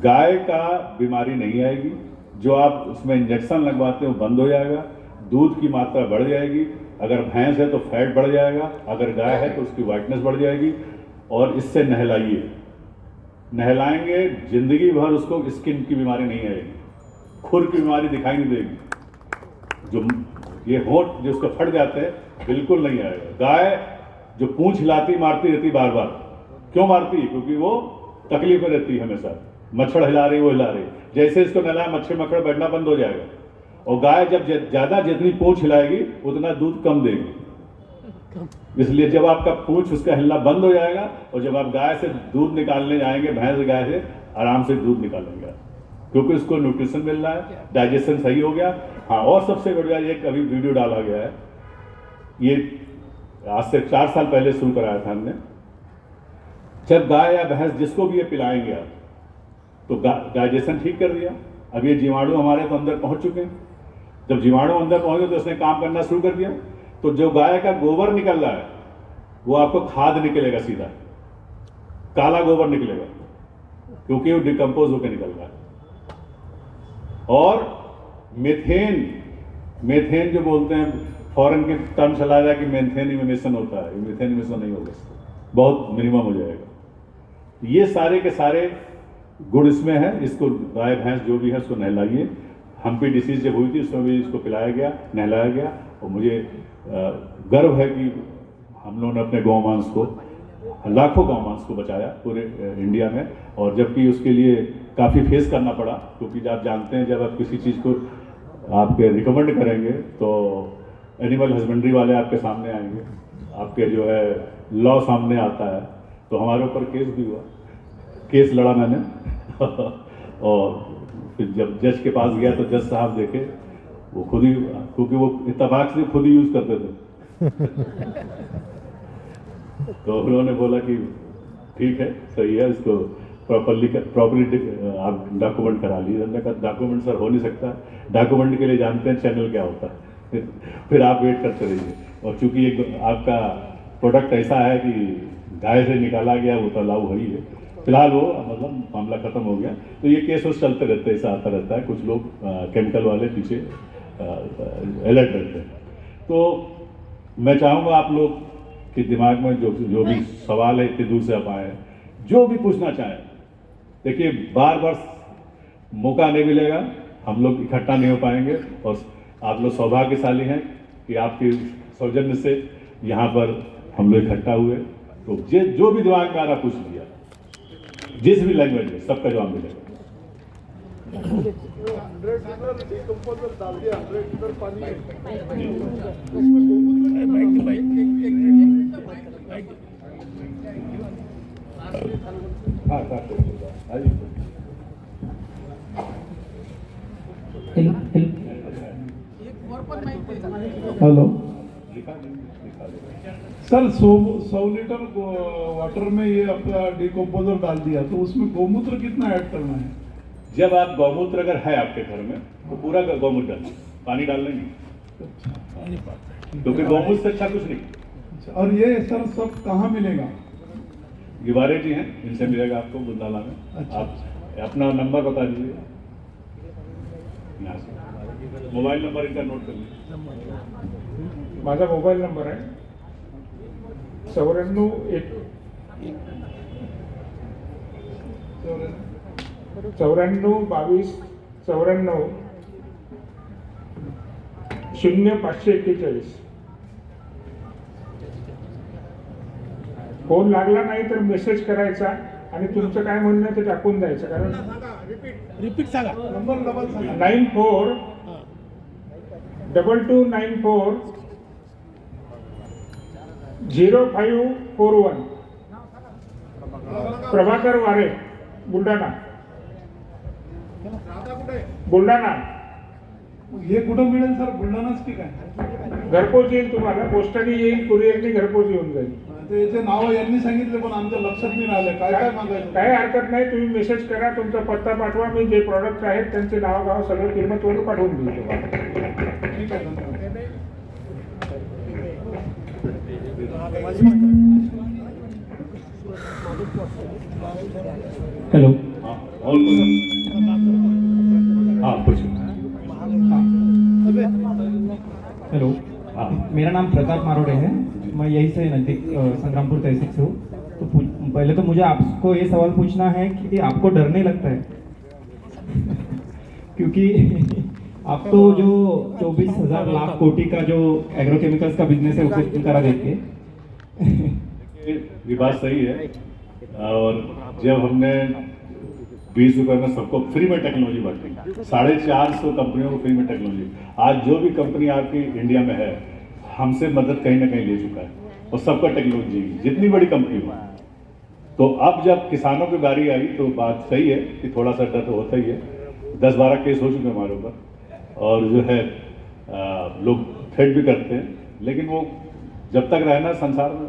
A: गाय का बीमारी नहीं आएगी, जो आप उसमें इंजेक्शन लगवाते हैं वो बंद हो जाएगा, दूध की मात्रा बढ़ जाएगी। अगर भैंस है तो फैट बढ़ जाएगा, अगर गाय है तो उसकी वाइटनेस बढ़ जाएगी। और इससे नहलाइए, नहलाएंगे जिंदगी भर उसको स्किन की बीमारी नहीं आएगी, खुर की बीमारी दिखाई नहीं देगी, जो ये होंठ जो उसको फट जाते हैं बिल्कुल नहीं आएगा। गाय जो पूंछ हिलाती मारती रहती बार बार, क्यों मारती है? क्योंकि वो तकलीफ में रहती है हमेशा, मच्छर हिला रही वो हिला रही, जैसे इसको नहलाए मच्छर मकड़ बैठना बंद हो जाएगा। और गाय जब ज़्यादा जितनी पूंछ हिलाएगी उतना दूध कम देगी, इसलिए जब आपका पूंछ उसका हिलना बंद हो जाएगा और जब आप गाय से दूध निकालने जाएंगे, भैंस गाय से आराम से दूध निकालेंगे, क्योंकि उसको न्यूट्रिशन मिल रहा है, डाइजेशन सही हो गया। हाँ, और सबसे बढ़िया एक अभी वीडियो डाला गया है, ये आज से 4 साल पहले शुरू कराया था हमने। जब गाय या भैंस जिसको भी ये पिलाएंगे आप, तो डाइजेशन ठीक कर दिया। अब ये जीवाणु हमारे तो अंदर पहुंच चुके हैं, जब जीवाणु अंदर पहुंचे तो उसने काम करना शुरू कर दिया। तो जो गाय का गोबर निकल रहा है वो आपको खाद निकलेगा, सीधा काला गोबर निकलेगा। क्योंकि वो डिकम्पोज होकर निकल रहा है। और मेथेन जो बोलते हैं, फॉरेन के टर्म चला जाए कि मेथेन इमिशन होता है, मेथेन इमिशन नहीं होगा, बहुत मिनिमम हो जाएगा। ये सारे के सारे गुण इसमें है। इसको गाय भैंस जो भी है उसको नहलाइए। हम्पी डिसीज जब हुई थी उसमें भी इसको पिलाया गया, नहलाया गया, और मुझे गर्व है कि हम लोगों ने अपने गौ मांस को, लाखों गौ मांस को बचाया पूरे इंडिया में। और जबकि उसके लिए काफ़ी फेस करना पड़ा, क्योंकि आप जानते हैं जब आप किसी चीज़ को आपके रिकमेंड करेंगे तो एनिमल हस्बेंड्री वाले आपके सामने आएंगे, आपके जो है लॉ सामने आता है। तो हमारे ऊपर केस भी हुआ, केस लड़ा मैंने और फिर जब जज के पास गया तो जज साहब देखे वो खुद ही, क्योंकि वो इत्तेफाक से खुद ही यूज़ करते थे तो उन्होंने बोला कि ठीक है, सही है, इसको प्रॉपरली आप डॉक्यूमेंट करा लीजिए। हमने कहा डॉक्यूमेंट सर हो नहीं सकता, डॉक्यूमेंट के लिए जानते हैं चैनल क्या होता है फिर आप वेट करते रहिए। और चूंकि एक आपका प्रोडक्ट ऐसा है कि गाय से निकाला गया, वो तो लागू ही है। फिलहाल वो मतलब मामला खत्म हो गया। तो ये केस उस चलते रहते हैं, ऐसा आता रहता है। कुछ लोग केमिकल वाले पीछे अलर्ट रहते हैं। तो मैं चाहूँगा आप लोग कि दिमाग में जो भी सवाल है, इतनी दूर से आप आए हैं, जो भी पूछना चाहें, देखिए बार बार मौका नहीं मिलेगा, हम लोग इकट्ठा नहीं हो पाएंगे। और आप लोग सौभाग्यशाली हैं कि आपके सौजन्य से यहाँ पर हम लोग इकट्ठा हुए। तो जो भी दिमाग में आ रहा पूछ लिया, जिस भी लैंग्वेज में, सबका जवाब मिलेगा।
B: 100 लीटर डिकम्पोजर डाल दिया, 100 लीटर पानी में, उसमें गोमूत्र
C: हेलो
B: सर, 100 लीटर वाटर में ये अपना डिकम्पोजर डाल दिया, तो उसमें गोमूत्र कितना ऐड करना है?
A: जब आप गौमूत्र अगर है आपके घर में तो पूरा गौमूत्र डालिए, पानी डाल लेंगे, क्योंकि गौमूत्र से अच्छा कुछ नहीं।
B: और ये सर सब कहाँ मिलेगा?
A: गिवारे जी हैं, इनसे मिलेगा आपको बुंदाला में।
B: अच्छा।
A: आप अपना नंबर बता दीजिए, यहाँ से मोबाइल नंबर इनका नोट कर लीजिए।
D: माझा मोबाईल नंबर आहे 9422940541. फोन लागला नाही तर मेसेज करायचा आणि तुमचं काय म्हणणं आहे ते टाकून द्यायचं. कारण
C: रिपीट सांगा
B: नंबर डबल सांगा.
D: 9422940541. प्रभाकर वारे, बुलढाणा. बुलढाणा.
B: हे कुठं मिळेल सर? बुलढाणाच की काय?
D: घरपोच येईल तुम्हाला, पोस्टाने येईल, कुरिअरने घरपोच येऊन जाईल.
B: ते याचे नाव यांनी सांगितले पण आमच्या लक्षात नाही राहिले. काय काय मागायचं?
D: काही हरकत नाही, तुम्ही मेसेज करा, तुमचा पत्ता पाठवा, मी जे प्रॉडक्ट आहेत त्यांचे नाव गाव सगळं किंमतवर पाठवून देईल तुम्हाला.
B: ठीक आहे, धन्यवाद.
C: हेलो
A: हाँ, और हाँ पूछिए।
C: हेलो
A: हाँ,
C: मेरा नाम प्रताप मारोड़े है, मैं यही से नज़दीक संग्रामपुर तहसील से हूँ। तो पहले तो मुझे आपको ये सवाल पूछना है कि आपको डर नहीं लगता है क्योंकि आप तो जो 24,000 लाख कोटी का जो एग्रोकेमिकल्स का बिजनेस है उसे करा देंगे।
A: ये बात सही है। और जब हमने 20 रुपए में सबको फ्री में टेक्नोलॉजी बांटी, 450 कंपनियों को फ्री में टेक्नोलॉजी, आज जो भी कंपनी आपकी इंडिया में है हमसे मदद कहीं ना कहीं ले चुका है, और सबका टेक्नोलॉजी जितनी बड़ी कंपनी हो। तो अब जब किसानों की बारी आई तो बात सही है कि थोड़ा सा डर तो होता ही है। 10-12 केस हो चुके हैं हमारे ऊपर, और जो है लोग थ्रेट भी करते हैं, लेकिन वो जब तक रहना संसार में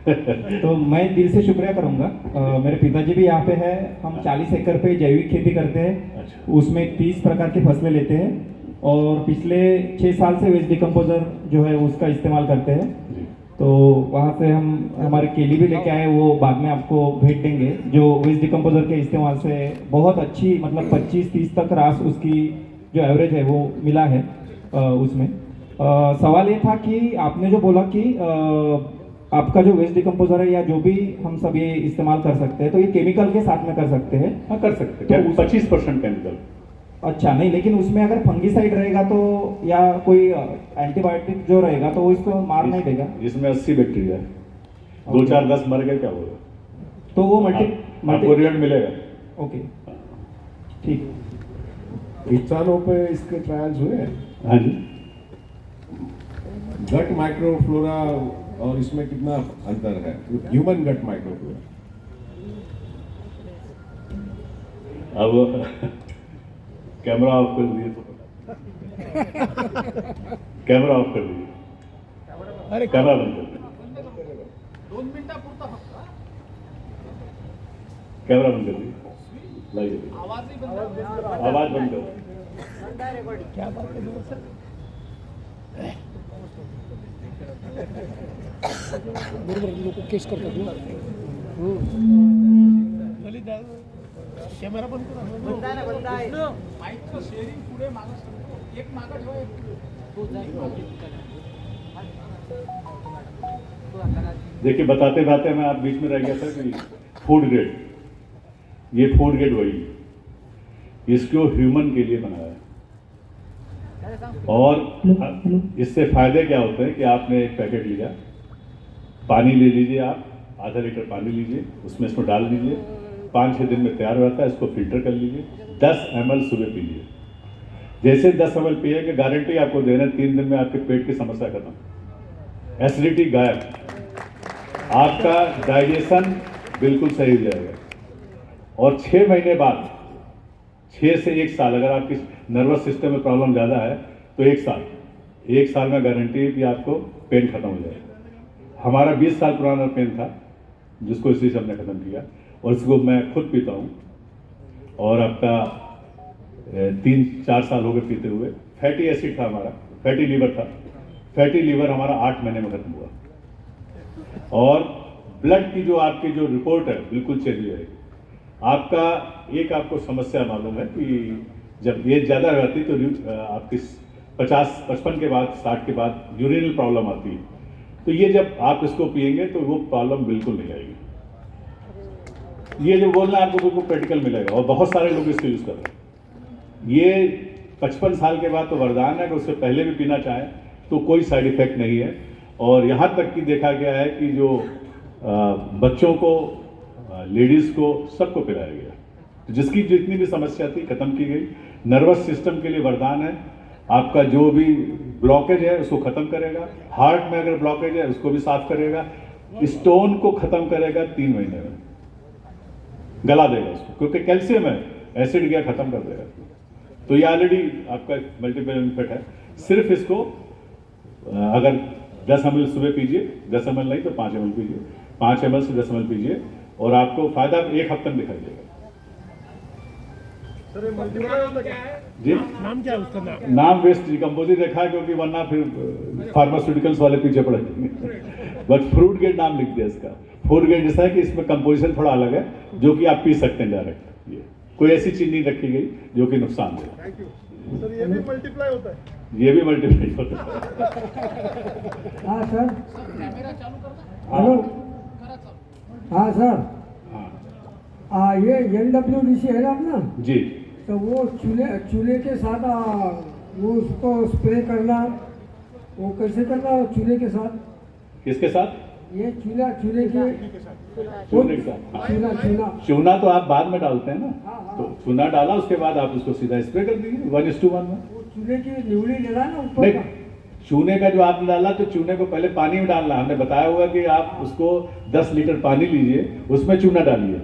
C: तो मैं दिल से शुक्रिया करूंगा। मेरे पिताजी भी यहाँ पे है, हम 40 एकड़ पे जैविक खेती करते हैं।
A: अच्छा।
C: उसमें 30 प्रकार की फसलें लेते हैं और पिछले 6 साल से वेस्ट डिकम्पोजर जो है उसका इस्तेमाल करते हैं। तो वहाँ से हम हमारे केली भी लेके आए, वो बाद में आपको भेज देंगे, जो वेस्ट डिकम्पोजर के इस्तेमाल से बहुत अच्छी मतलब 25-30 तक रास उसकी जो एवरेज है वो मिला है उसमें। सवाल ये था कि आपने जो बोला कि आपका जो वेस्ट डिकम्पोजर है या जो भी हम सब ये इस्तेमाल कर सकते हैं, तो ये केमिकल के साथ में कर सकते हैं।
A: हाँ कर सकते
C: तो
A: हैं, 25% केमिकल।
C: अच्छा, नहीं लेकिन उसमें अगर फंगीसाइड रहेगा तो या कोई एंटीबायोटिक जो रहेगा तो वो इसको मार नहीं देगा?
A: इसमें 80 बैक्टीरिया है, 2 4 10 मर गए क्या होगा?
C: तो वो
A: आपको रिजल्ट मिलेगा।
C: ओके, ठीक।
E: इंसानों पे इसके ट्रायल्स हुए हैं?
A: हाँ जी।
E: गट माइक्रोफ्लोरा और इसमें कितना अंतर है, ह्यूमन गट माइक्रोफ्लोरा?
A: अब कैमरा ऑफ कर दिए तो कैमरा ऑफ कर दीजिए, अरे कैमरा बंद कर दीजिए, 2 मिनट कैमरा बंद कर दीजिए, लाइए आवाज बंद कर। क्या बात है
F: बरोबर लोक केस करतात ना. कॅमेरा बंद करा. माईकचं शेअरिंग पुढे मागं एक मागं ठेवा, एक
A: देखिए बताते बताते मैं आप बीच में रह गया था कि फूड ग्रेड, ये फूड ग्रेड वही, इसको ह्यूमन के लिए बनाया है। और इससे फायदे क्या होते हैं कि आपने एक पैकेट लिया, पानी ले लीजिए, आप आधा लीटर पानी लीजिए, उसमें इसको डाल दीजिए, 5-6 दिन में तैयार हो जाता है। इसको फिल्टर कर लीजिए, 10 ml सुबह पीजिए। जैसे 10 ml पिएंगे, गारंटी आपको दे रहे हैं 3 दिन में आपके पेट की समस्या खत्म, एसिडिटी गायब, आपका डाइजेशन बिल्कुल सही हो जाएगा। और 6 महीने बाद, 6 से 1 साल, अगर आपकी नर्वस सिस्टम में प्रॉब्लम ज़्यादा है तो 1 साल में गारंटी है कि आपको पेन खत्म हो जाएगा। हमारा 20 साल पुराना पेन था जिसको इसी से हमने ख़त्म किया, और इसको मैं खुद पीता हूँ, और आपका 3-4 साल हो गए पीते हुए। फैटी एसिड था हमारा, फैटी लीवर था, फैटी लीवर हमारा 8 महीने में खत्म हुआ। और ब्लड की जो आपकी जो रिपोर्ट है बिल्कुल चेंज हो जाएगी। आपको समस्या मालूम है कि जब एज ज़्यादा हो जाती है तो आपकी 50-55 के बाद, 60 के बाद यूरिनल प्रॉब्लम आती है। तो ये जब आप इसको पिएंगे तो वो प्रॉब्लम बिल्कुल नहीं आएगी। ये जो बोलना है आपको बिल्कुल प्रैक्टिकल मिलेगा, और बहुत सारे लोग इसको यूज़ कर रहे हैं। ये 55 साल के बाद तो वरदान है कि उससे पहले भी पीना चाहें तो कोई साइड इफेक्ट नहीं है। और यहाँ तक कि देखा गया है कि जो बच्चों को, लेडीज़ को, सबको पिलाया गया, तो जिसकी जितनी भी समस्या थी खत्म की गई। नर्वस सिस्टम के लिए वरदान है। आपका जो भी ब्लॉकेज है उसको खत्म करेगा, हार्ट में अगर ब्लॉकेज है उसको भी साफ करेगा, स्टोन को खत्म करेगा 3 महीने में, गला देगा उसको, क्योंकि कैल्शियम है, एसिड गया खत्म कर देगा। तो ये ऑलरेडी आपका मल्टीपल बेनिफिट है। सिर्फ इसको अगर 10 ml सुबह पीजिए, 10 ml नहीं तो 5 ml पीजिए, 5 ml से 10 ml पीजिए, और आपको फायदा 1 हफ्ते में दिखाई देगा। जी
F: नाम क्या है उसका नाम?
A: नाम वेस्ट डिकम्पोजिंग रखा है क्योंकि वरना फिर फार्मास्यूटिकल्स वाले पीछे पड़ जाएंगे। बट फ्रूट गेट नाम लिख दिया इसका। फूड गेट जैसा है कि इसमें कंपोजिशन थोड़ा अलग है, जो कि आप पी सकते हैं डायरेक्ट। ये कोई ऐसी चीज नहीं रखी गई जो कि नुकसान दे।
F: सर ये भी मल्टीप्लाई होता है?
A: ये भी मल्टीप्लाई होता है।
G: हाँ सर, हेलो, हाँ सर,
A: हाँ
G: ये NWDC है ना अपना,
A: जी,
G: तो वो चूल्हे के साथ वो उसको स्प्रे करना, वो कैसे करना चूल्हे के साथ?
A: किसके साथ?
G: ये चूल्हे
A: चूने
G: के
A: के साथ। हाँ।
G: चूना
A: चूना तो आप बाद में डालते हैं ना,
G: हाँ, हाँ।
A: तो चूना डाला, उसके बाद आप उसको सीधा स्प्रे कर दीजिए 1:1 में।
G: वो चूल्हे की न्यूली लेना ना ऊपर
A: नहीं,
G: का।
A: चूने का जो आपने डाला तो चूने को पहले पानी में डालना। हमने बताया हुआ कि आप उसको 10 लीटर पानी लीजिए, उसमें चूना डालिए,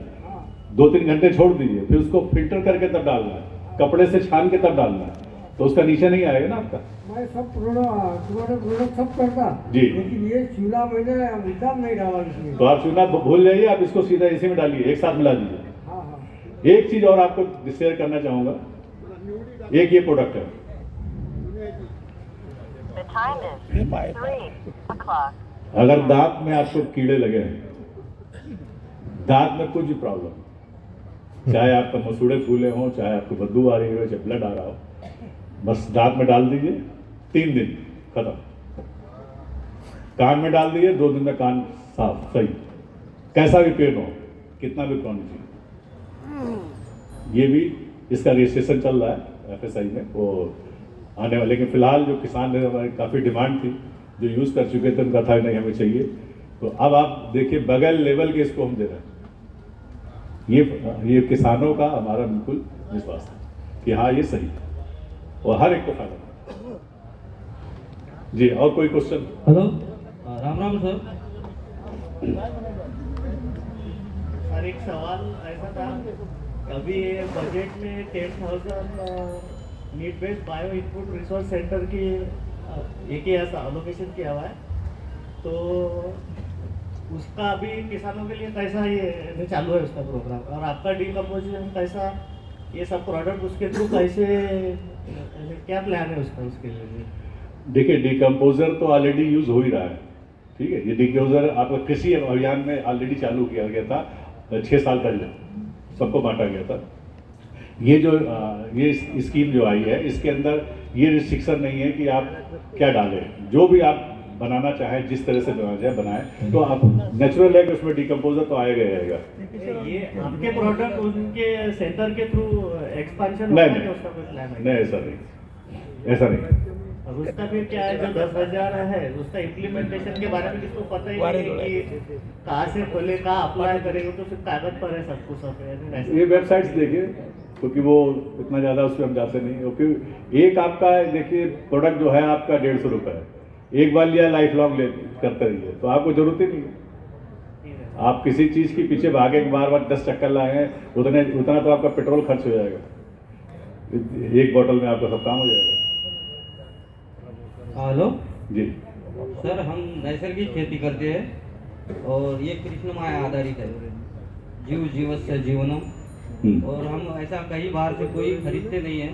A: 2-3 घंटे छोड़ दीजिए, फिर उसको फिल्टर करके तब डालना है, कपड़े से छान के तब डालना है, तो उसका नीचे नहीं आएगा ना आपका।
G: मैं सब प्रोडक्ट सब करता
A: जी।
G: लेकिन ये चूल्हा मैंने एकदम नहीं डाला इसमें।
A: तो आप चूना भूल जाइए, आप इसको सीधा इसी में डालिए, एक साथ मिला दीजिए।
G: हाँ हाँ,
A: एक चीज और आपको शेयर करना चाहूंगा, एक ये प्रोडक्ट है।
H: The time is 3 o'clock.
A: अगर दांत में आपको कीड़े लगे हैं, दांत में कुछ भी प्रॉब्लम, चाहे आपका मसूड़े फूले हों, चाहे आपको बदबू आ रही हो, चाहे ब्लड आ रहा हो, बस दांत में डाल दीजिए, 3 दिन खत्म। कान में डाल दीजिए, 2 दिन में कान साफ सही, कैसा भी पेन हो, कितना भी क्रॉनिक ये भी इसका रजिस्ट्रेशन चल रहा है FSI में, वो आने वाले। लेकिन फिलहाल जो किसान ने हमारी काफ़ी डिमांड थी, जो यूज़ कर चुके थे, उनका था नहीं हमें चाहिए, तो अब आप देखिए बगैर लेवल के इसको हम दे रहे हैं। ये किसानों का हमारा बिल्कुल विश्वास है कि हाँ ये सही है और हर एक को फायदा। जी, और कोई question?
H: Hello, Ram Ram sir.
I: Sir एक सवाल ऐसा था, अभी ये बजट में 10,000 need based bio input resource centre की एक ही ऐसा एलोकेशन किया हुआ है, तो उसका अभी किसानों के लिए कैसा ये चालू है उसका प्रोग्राम, और आपका डीकम्पोजिशन कैसा, ये सब प्रोडक्ट उसके थ्रू कैसे, क्या प्लान है उसका उसके लिए?
A: देखिए, डिकम्पोजर तो ऑलरेडी यूज हो ही रहा है, ठीक है। ये डिकम्पोजर आपका कृषि अभियान में ऑलरेडी चालू किया गया था 6 साल पहले, सबको बांटा गया था। ये जो ये स्कीम जो आई है, इसके अंदर ये रिस्ट्रिक्शन नहीं है कि आप क्या डालें, जो भी आप बनाना चाहें, जिस तरह से बनाना चाहे बनाएं, तो आप नेचुरल है कि उसमें डिकम्पोजर तो आएगा ही आएगा।
I: ये आपके प्रोडक्ट उनके सेंटर के थ्रू एक्सपेंशन
A: नहीं,
I: होगा, उसका कोई प्लान है?
A: नहीं, ऐसा नहीं।
I: और उसका फिर क्या है, जो 10,000 है उसका इम्प्लीमेंटेशन के बारे में किसको पता ही नहीं है कि कहाँ से खोले, कहाँ अप्लाई करेंगे, तो सिर्फ कागज पर है सब कुछ, सब
A: ये वेबसाइट्स देखिए, क्योंकि वो इतना ज़्यादा उसमें हम जाते नहीं, क्योंकि एक आपका देखिए प्रोडक्ट जो है आपका 150 रुपये है, एक बार लिया लाइफ लॉन्ग ले करते रहिए, तो आपको जरूरत ही नहीं है। आप किसी चीज़ के पीछे भागे बार 10 चक्कर लाए हैं, उतना तो आपका पेट्रोल खर्च हो जाएगा, एक बोतल में आपका सब काम हो जाएगा।
H: हेलो
A: जी
H: सर, हम नैसर्गिक खेती करते हैं और ये कृष्ण माया आधारित है, जीव जीवस्य जीवनम, और हम ऐसा कहीं बाहर से कोई खरीदते नहीं है,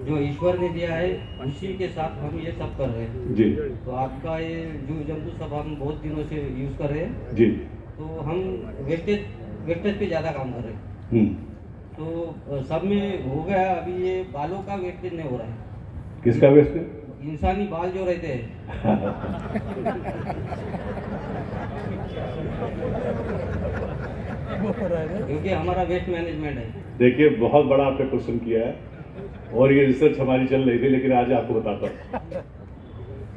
H: जो ईश्वर ने दिया है उसी के साथ हम ये सब कर रहे हैं
A: जी।
H: तो आपका ये जीव जंतु सब हम बहुत दिनों से यूज कर रहे हैं
A: जी।
H: तो हम वेस्टेज पे ज़्यादा काम कर रहे हैं, तो सब में हो गया। अभी ये बालों का वेस्टेज नहीं हो रहा है।
A: किसका वेस्ट है?
H: इंसानी बाल जो रहते हैं क्योंकि हमारा वेस्ट मैनेजमेंट है।
A: देखिए, बहुत बड़ा आपने क्वेश्चन किया है और ये रिसर्च हमारी चल रही थी, लेकिन आज आपको बताता हूँ,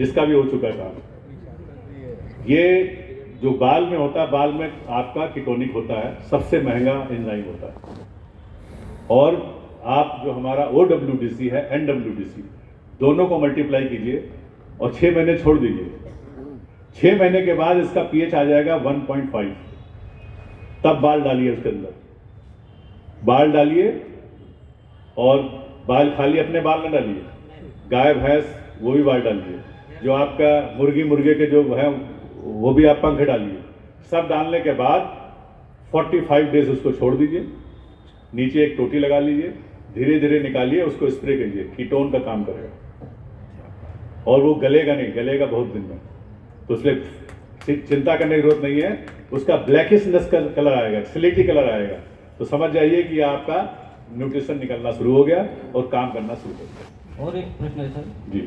A: इसका भी हो चुका है काम। ये जो बाल में होता है, बाल में आपका कीटोनिक होता है, सबसे महंगा एंजाइम होता है, और आप जो हमारा OWDC है, NWDC, दोनों को मल्टीप्लाई कीजिए और 6 महीने छोड़ दीजिए। 6 महीने के बाद इसका pH आ जाएगा 1.5, तब बाल डालिए उसके अंदर, बाल डालिए, और बाल खाली अपने बाल न डालिए, गाय भैंस वो भी बाल डालिए, जो आपका मुर्गे के जो है वो भी आप पंख डालिए। सब डालने के बाद 45 डेज उसको छोड़ दीजिए, नीचे एक टोटी लगा लीजिए, धीरे धीरे निकालिए, उसको स्प्रे कीजिए, कीटोन का काम करेगा, और वो गलेगा नहीं, गलेगा बहुत दिन में, तो इसलिए चिंता करने की जरूरत नहीं है। उसका ब्लैकिशनेस कलर आएगा, स्लेटी कलर आएगा, तो समझ जाइए कि आपका न्यूट्रिशन निकलना शुरू हो गया और काम करना शुरू हो गया।
H: और एक प्रश्न है सर
A: जी।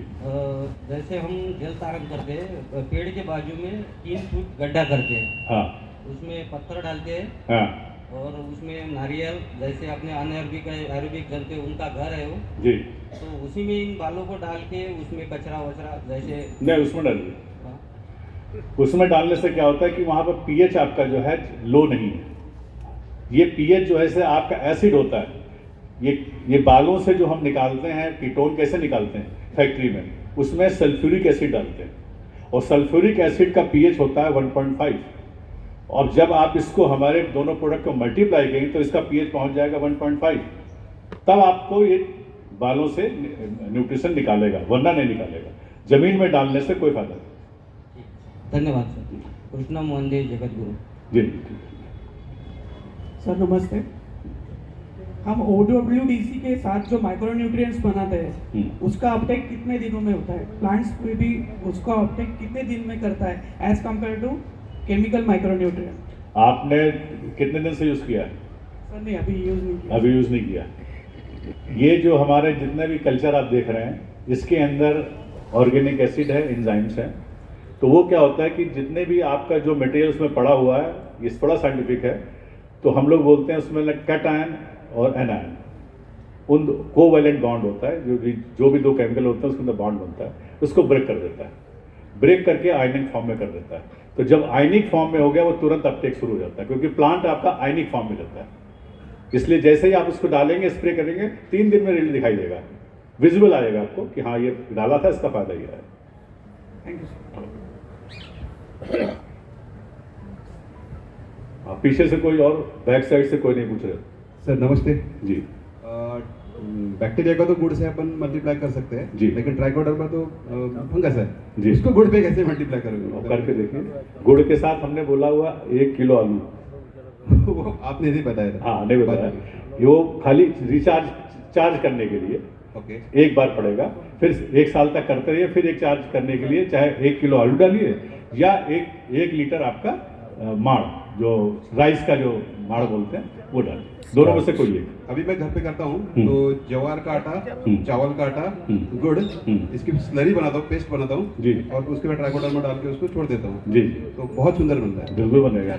H: जैसे हम जल तारण करते हैं, पेड़ के बाजू में 3 फुट गड्ढा करते हैं,
A: हाँ
H: उसमें पत्थर डालते हैं,
A: हाँ
H: और उसमें नारियल, जैसे अपने आयुर्वेदिक जनते उनका घर है वो,
A: जी।
H: तो उसी में इन बालों को डाल के उसमें कचरा वचरा जैसे
A: नहीं, उसमें डालिए। उसमें डालने से क्या होता है कि वहाँ पर pH आपका जो है लो नहीं है। ये pH जो है से आपका एसिड होता है। ये बालों से जो हम निकालते हैं, कीटोन कैसे निकालते हैं फैक्ट्री में, उसमें सल्फ्यूरिक एसिड डालते हैं, और सल्फ्यूरिक एसिड का pH होता है 1.5, और जब आप इसको हमारे दोनों प्रोडक्ट को मल्टीप्लाई करेंगे तो इसका pH पहुंच जाएगा 1.5, तब आपको ये बालों से न्यूट्रिशन निकालेगा, वरना नहीं निकालेगा। जमीन में डालने से कोई फायदा नहीं।
H: धन्यवाद सर। कृष्णम वंदे जगत गुरु।
A: जी।
J: सर नमस्ते।
F: हम OWDC के साथ जो माइक्रो न्यूट्रिएंट्स बनाते हैं उसका अपटेक कितने दिनों में होता है? प्लांट्स में भी उसका अपटेक कितने दिन में करता है as compare to chemical micronutrient?
A: आपने कितने दिन से यूज़ किया है?
F: सर नहीं, अभी यूज़ नहीं किया।
A: अभी यूज़ नहीं किया। ये जो हमारे जितने भी कल्चर आप देख रहे हैं इसके अंदर ऑर्गेनिक एसिड है, एंजाइम्स हैं। तो वो क्या होता है कि जितने भी आपका जो मटेरियल उसमें पड़ा हुआ है, ये थोड़ा साइंटिफिक है, तो हम लोग बोलते हैं उसमें कैट आयन और एनायन, उन कोवैलेंट बॉन्ड होता है, जो भी दो केमिकल होते हैं उसके अंदर बॉन्ड बनता है, उसको ब्रेक कर देता है, ब्रेक करके आयनिक फॉर्म में कर देता है। तो जब आयनिक फॉर्म में हो गया वो तुरंत अपटेक शुरू हो जाता है, क्योंकि प्लांट आपका आयनिक फॉर्म में रहता है। इसलिए जैसे ही आप उसको डालेंगे, स्प्रे करेंगे, 3 दिन में रिजल्ट दिखाई देगा, विजिबल आएगा आपको कि हाँ ये डाला था, इसका फायदा ये है।
F: Thank you sir.
A: पीछे से कोई और, बैक साइड से कोई नहीं पूछ रहे?
J: सर नमस्ते
A: जी।
J: बैक्टीरिया का तो गुड़ से अपन मल्टीप्लाई कर सकते हैं
A: जी।
J: लेकिन ट्राइकोडर्मा तो फंगस है
A: जी।
J: उसको गुड़ पे कैसे मल्टीप्लाई करोगे?
A: और करके देखिए, गुड़ के साथ हमने बोला हुआ 1 किलो आलू।
J: वो आपने नहीं बताया था।
A: हाँ, नहीं बताया। वो खाली चार्ज करने के लिए
J: ओके।
A: एक बार पड़ेगा, फिर 1 साल तक करते रहिए। फिर एक चार्ज करने के लिए चाहे 1 किलो आलू डालिए या 1 लीटर आपका माड़, जो राइस का जो माड़ बोलते हैं, वो डालिए। दोनों में से कोई एक।
J: अभी मैं घर पे करता हूँ तो ज्वार का आटा, चावल का आटा, गुड़, इसकी स्लरी बनाता हूँ, पेस्ट बनाता हूँ
A: जी,
J: और उसके बाद ट्राइकोडर्मा डाल के उसको छोड़ देता हूँ
A: जी,
J: तो बहुत सुंदर बनता है।
A: बिल्कुल बनेगा।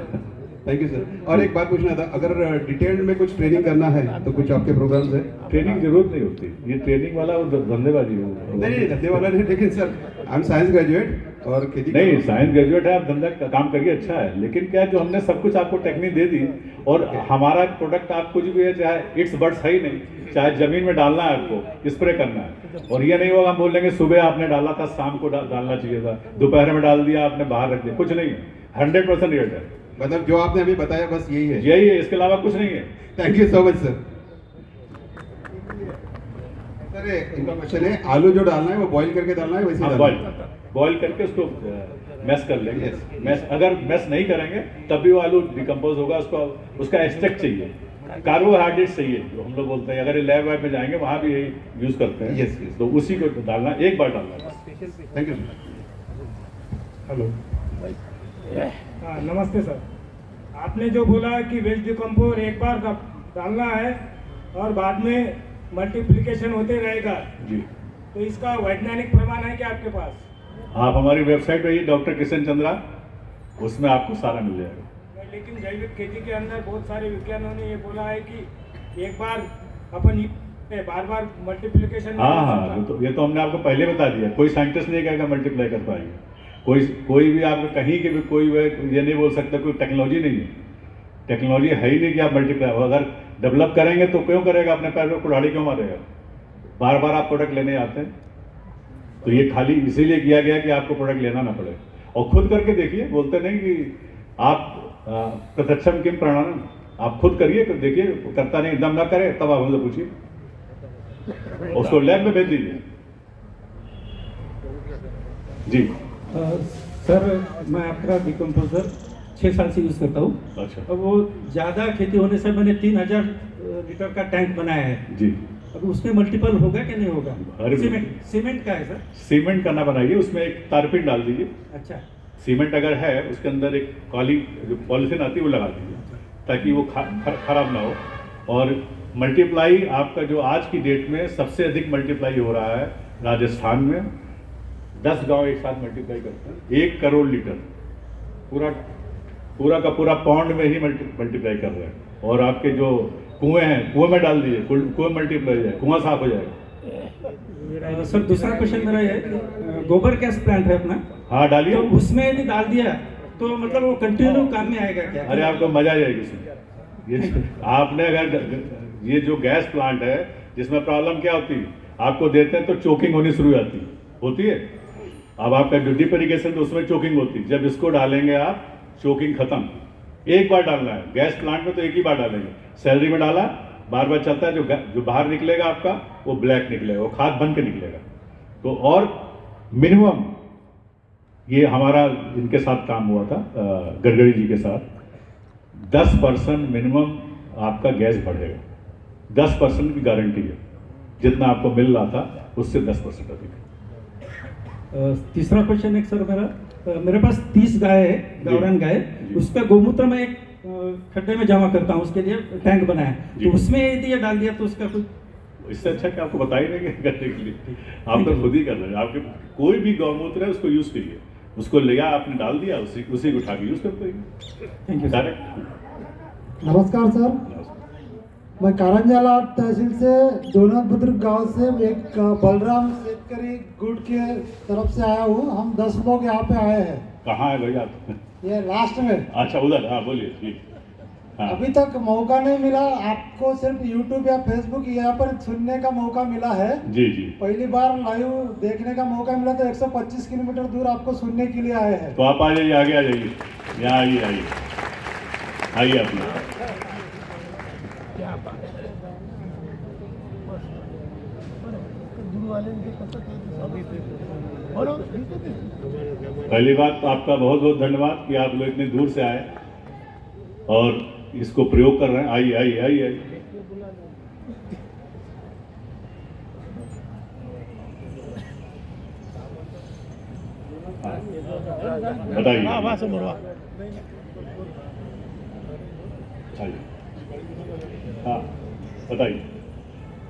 J: Thank you sir. और एक बात पूछना था, अगर डिटेल्ड में कुछ ट्रेनिंग करना है तो कुछ आपके प्रोग्राम्स है?
A: ट्रेनिंग की जरूरत नहीं होती, ये ट्रेनिंग वाला वो धंधेबाजी है।
J: नहीं, धंधे वाला नहीं, लेकिन sir I M science graduate और खेती
A: नहीं, साइंस ग्रेजुएट है, आप धंधा काम करिए, अच्छा है। लेकिन क्या है, जो हमने सब कुछ आपको टेक्निक दे दी और हमारा प्रोडक्ट आप कुछ भी है, चाहे इट्स बट्स है ही नहीं, चाहे जमीन में डालना है आपको, स्प्रे करना है। और ये नहीं होगा हम बोल देंगे सुबह आपने डाला था, शाम को डालना चाहिए था, दोपहर में डाल दिया आपने, बाहर रख दिया, कुछ नहीं है। 100% रिजल्ट है।
J: मतलब जो आपने अभी बताया बस यही है?
A: यही है, इसके अलावा कुछ नहीं है।
J: Thank you so much sir. Sir इनका क्वेश्चन है, आलू जो डालना है वो बॉईल करके डालना है वैसे?
A: बॉईल करके उसको मैश कर लेंगे। मैश अगर मैश नहीं करेंगे तब भी वो आलू डिकम्पोज होगा, उसका एक्सट्रैक्ट चाहिए, कार्बोहाइड्रेट चाहिए, जो हम लोग बोलते हैं। अगर ये लैब वैब में जाएंगे वहाँ भी यही यूज करते हैं।
J: यस,
A: तो उसी को डालना, एक बार डालना।
J: Thank you.
D: हेलो।
K: हाँ नमस्ते सर। आपने जो बोला कि वेस्ट डिकम्पोज एक बार डालना है और बाद में मल्टीप्लिकेशन होते रहेगा
A: जी,
K: तो इसका वैज्ञानिक प्रमाण है क्या आपके पास?
A: आप हमारी वेबसाइट पे डॉक्टर किशन चंद्रा, उसमें आपको सारा मिल जाएगा।
K: लेकिन जैविक खेती के अंदर बहुत सारे विज्ञानों ने ये बोला है कि एक बार अपन बार बार मल्टीप्लिकेशन।
A: हाँ, ये तो हमने आपको पहले बता दिया। कोई साइंटिस्ट नहीं कहेगा मल्टीप्लाई कर पाएंगे, कोई भी आपको कहीं के भी कोई ये नहीं बोल सकता, कोई टेक्नोलॉजी नहीं है। टेक्नोलॉजी है ही नहीं कि आप मल्टीप्लाई, अगर डेवलप करेंगे तो क्यों करेगा, अपने पैर पर कुल्हाड़ी क्यों मारेगा? बार बार आप प्रोडक्ट लेने आते हैं, तो ये खाली इसीलिए किया गया कि आपको प्रोडक्ट लेना ना पड़े। और खुद करके देखिए, बोलते नहीं कि आप प्रत्यक्षम किम प्रमाणम, आप खुद करिए, देखिए करता नहीं, दम ना करे तब आप हमसे पूछिए, उसको लैब में भेज दीजिए। जी
L: सर, मैं आपका डिकम्पोजर 6 साल से यूज़ करता हूँ।
A: अच्छा।
L: और वो ज़्यादा खेती होने से मैंने 3000 लीटर का टैंक बनाया है
A: जी।
L: अब उसमें मल्टीपल होगा कि नहीं होगा?
A: अरे
L: सीमेंट का है सर?
A: सीमेंट का ना बनाइए, उसमें एक तारपीन डाल दीजिए।
L: अच्छा।
A: सीमेंट अगर है उसके अंदर एक काली जो पॉलिथीन आती है वो लगा दीजिए, ताकि वो खराब ना हो। और मल्टीप्लाई आपका जो आज की डेट में सबसे अधिक मल्टीप्लाई हो रहा है राजस्थान में, 10 गांव एक साथ मल्टीप्लाई करते हैं, 1 करोड़ लीटर पूरा का पूरा पौंड में ही मल्टीप्लाई कर रहे हैं। और आपके जो कुएं हैं, कुएं में डाल दीजिए, कुएं मल्टीप्लाई हो जाए, कुआं साफ हो जाएगा।
L: सर दूसरा क्वेश्चन मेरा है, गोबर गैस प्लांट है अपना,
A: हाँ डालिए।
L: तो उसमें यदि डाल दिया तो मतलब वो कंटिन्यू काम में आएगा क्या?
A: अरे आपको मजा आ जाएगी इसमें। ये आपने अगर ये जो गैस प्लांट है, जिसमें प्रॉब्लम क्या होती है, आपको देते हैं तो चोकिंग होनी शुरू होती है। अब आपका जो ड्रिप इरिगेशन तो उसमें चोकिंग होती है, जब इसको डालेंगे आप चोकिंग खत्म। एक बार डालना है, गैस प्लांट में तो एक ही बार डालेंगे। सैलरी में डाला, बार बार चलता है, जो बाहर निकलेगा आपका वो ब्लैक निकलेगा, वो खाद बन के निकलेगा। तो और मिनिमम ये हमारा इनके साथ काम हुआ था, गडकरी जी के साथ, 10% मिनिमम आपका गैस बढ़ेगा। 10% की गारंटी है, जितना आपको मिल रहा था उससे 10% अधिक।
L: तीसरा क्वेश्चन एक सर मेरे पास 30 गाय है, गावरान गाय, उसका गोमूत्र मैं एक खड्डे में जमा करता हूँ, उसके लिए टैंक बनाया, तो उसमें यदि ये डाल दिया तो उसका कुछ,
A: इससे अच्छा कि आपको बता ही नहीं करने के लिए, आप तो खुद ही कर रहे हैं। आपके कोई भी गौमूत्र है उसको यूज कीजिए, उसको लिया आपने डाल दिया, उसी को उठा के यूज करते हैं।
L: Thank you
A: direct.
G: नमस्कार सर, मैं कारंजाला तहसील से जोनाथ बुद्रुक गांव से एक बलराम शेतकरी गुड़ के तरफ से आया हूँ। हम 10 लोग यहाँ पे आए हैं।
A: कहाँ है भैया आप?
G: ये लास्ट में।
A: अच्छा उधर, हाँ बोलिए ठीक। हाँ।
G: अभी तक मौका नहीं मिला, आपको सिर्फ YouTube या Facebook यहाँ पर सुनने का मौका मिला है।
A: जी जी।
G: पहली बार लाइव देखने का मौका मिला तो 125 किलोमीटर दूर आपको सुनने के लिए आए हैं।
A: तो आप आ जाइए, आगे आ जाइए, यहाँ आइए आइए आइए आप लोग। पहली बात तो आपका बहुत बहुत धन्यवाद कि आप लोग इतनी दूर से आए और इसको प्रयोग कर रहे हैं। आइए आइए आइए आइए। बताइए। हाँ बताइए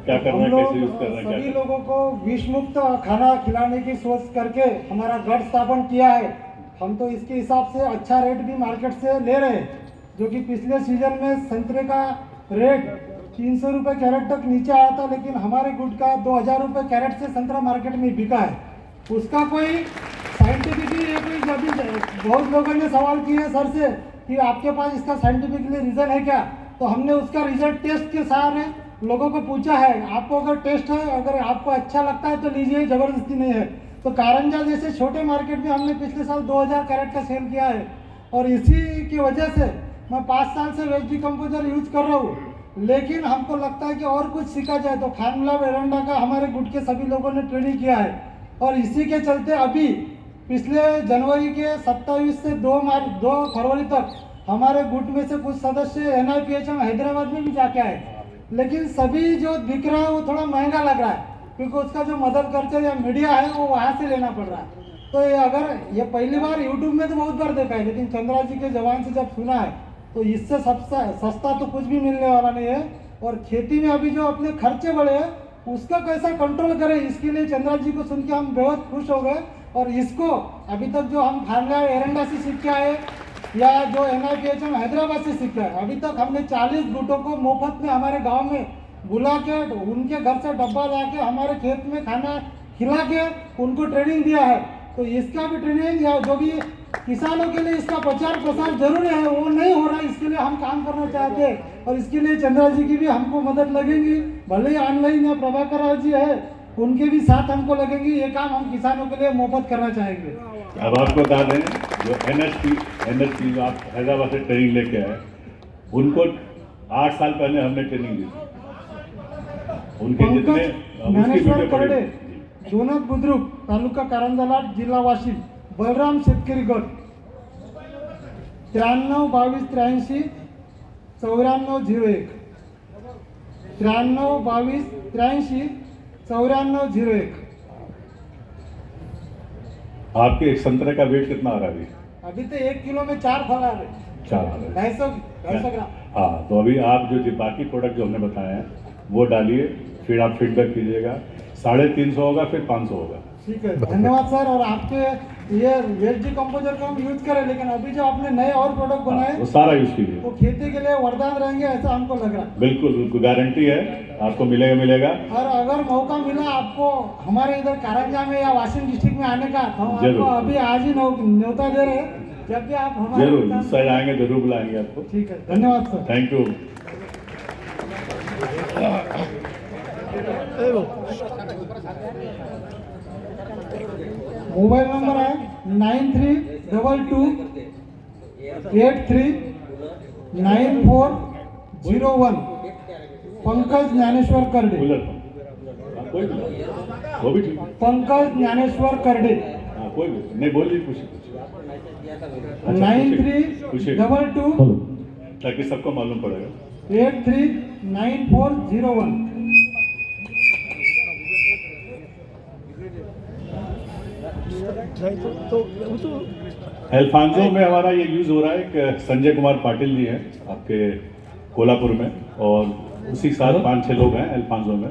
A: क्या करना है, कैसे यूज करना है, क्या
G: सभी लोगों को विष मुक्त खाना खिलाने की सोच करके हमारा गढ़ स्थापन किया है। हम तो इसके हिसाब से अच्छा रेट भी मार्केट से ले रहे हैं, जो कि पिछले सीजन में संतरे का रेट 300 रुपये कैरेट तक नीचे आया था, लेकिन हमारे गुड़ का 2000 रुपये कैरेट से संतरा मार्केट में बिका है। उसका कोई साइंटिफिकली बहुत लोगों ने सवाल किए सर से कि आपके पास इसका साइंटिफिकली रीज़न है क्या, तो हमने उसका रिजल्ट टेस्ट के सारे लोगों को पूछा है। आपको अगर टेस्ट है, अगर आपको अच्छा लगता है तो लीजिए, ज़बरदस्ती नहीं है। तो कारंजा जैसे छोटे मार्केट में हमने पिछले साल 2000 कैरेट का सेल किया है, और इसी की वजह से मैं 5 साल से वेस्ट डिकम्पोजर यूज कर रहा हूँ। लेकिन हमको लगता है कि और कुछ सीखा जाए, तो खानला एरंडा का हमारे गुट के सभी लोगों ने ट्रेनिंग किया है, और इसी के चलते अभी पिछले जनवरी के 27 से 2 फरवरी तक हमारे गुट में से कुछ सदस्य NIPHM हैदराबाद में भी जाके आए। लेकिन सभी जो दिख रहा है वो थोड़ा महंगा लग रहा है, क्योंकि उसका जो मदद करते या मीडिया है वो वहाँ से लेना पड़ रहा है। तो ये अगर ये पहली बार यूट्यूब में तो बहुत बार देखा है, लेकिन चंद्रा जी के जवान से जब सुना है तो इससे सस्ता तो कुछ भी मिलने वाला नहीं है। और खेती में अभी जो अपने खर्चे बढ़े हैं उसका कैसा कंट्रोल करें, इसके लिए चंद्रा जी को सुन के हम बहुत खुश हो गए। और इसको अभी तक जो हम खानला एरंडा से सीख के आए या जो NIPHM हैदराबाद से सीखा है, अभी तक हमने 40 गुटों को मुफ्त में हमारे गांव में बुला के उनके घर से डब्बा ला के हमारे खेत में खाना खिला के उनको ट्रेनिंग दिया है। तो इसका भी ट्रेनिंग या जो भी किसानों के लिए इसका प्रचार प्रसार जरूरी है वो नहीं हो रहा है, इसके लिए हम काम करना चाहते हैं। और इसके लिए चंद्रा जी की भी हमको मदद लगेगी, भले ही ऑनलाइन या प्रभाकर राव जी है उनके भी साथ हमको लगेंगी। ये काम हम किसानों के लिए मुफ्त करना चाहेंगे।
A: अब आपको बता दें जो NHP जो आप हैदराबाद से ट्रेनिंग लेके आए, उनको 8 साल पहले हमने ट्रेनिंग दी थी। उनके जितने
G: ज्ञानेश्वर करडे, जोनाथ बुद्रुक, तालुका कारंजा, जिल्हा वाशिम, बलराम शेतकरी गट 93 22 83 9401 93 22 83 9401।
A: आपके संतरे का वेट कितना आ रहा है
G: अभी तो 1 किलो में 4 फल आ रहे,
A: 4 आ रहे
G: 250 ग्राम।
A: हाँ, तो अभी आप जो बाकी प्रोडक्ट जो हमने बताए हैं वो डालिए, फिर आप फीडबैक कीजिएगा। 350 होगा, फिर 500 होगा।
G: ठीक है, धन्यवाद सर। और आपके ये वेस्ट डिकम्पोजर को हम यूज करें, लेकिन अभी जो आपने नए और प्रोडक्ट बनाए
A: वो सारा यूज कीजिए,
G: वो खेती के लिए वरदान रहेंगे ऐसा हमको लग रहा है।
A: बिल्कुल बिल्कुल गारंटी है, आपको मिलेगा।
G: और अगर मौका मिला आपको हमारे इधर कारंजा में या वाशिम डिस्ट्रिक्ट में आने का, तो हम आपको अभी आज ही न्योता दे रहे हैं। जब भी आप हमारे
A: जरूर इस साइड आएंगे जरूर बुलाएंगे आपको।
G: ठीक है, धन्यवाद sir.
A: Thank you.
G: Mobile number है 9322 83 9401। पंकज ज्ञानेश्वर करडे। पंकज ज्ञानेश्वर करडे।
A: कोई नहीं, बोलिए कुछ
G: 9322
A: ताकि सबको मालूम पड़ेगा।
G: 83 9401।
A: अल्फांसो में हमारा ये यूज़ हो रहा है कि संजय कुमार पाटिल जी हैं आपके कोल्हापुर में, और उसी साथ 5-6 लोग हैं अल्फांसो में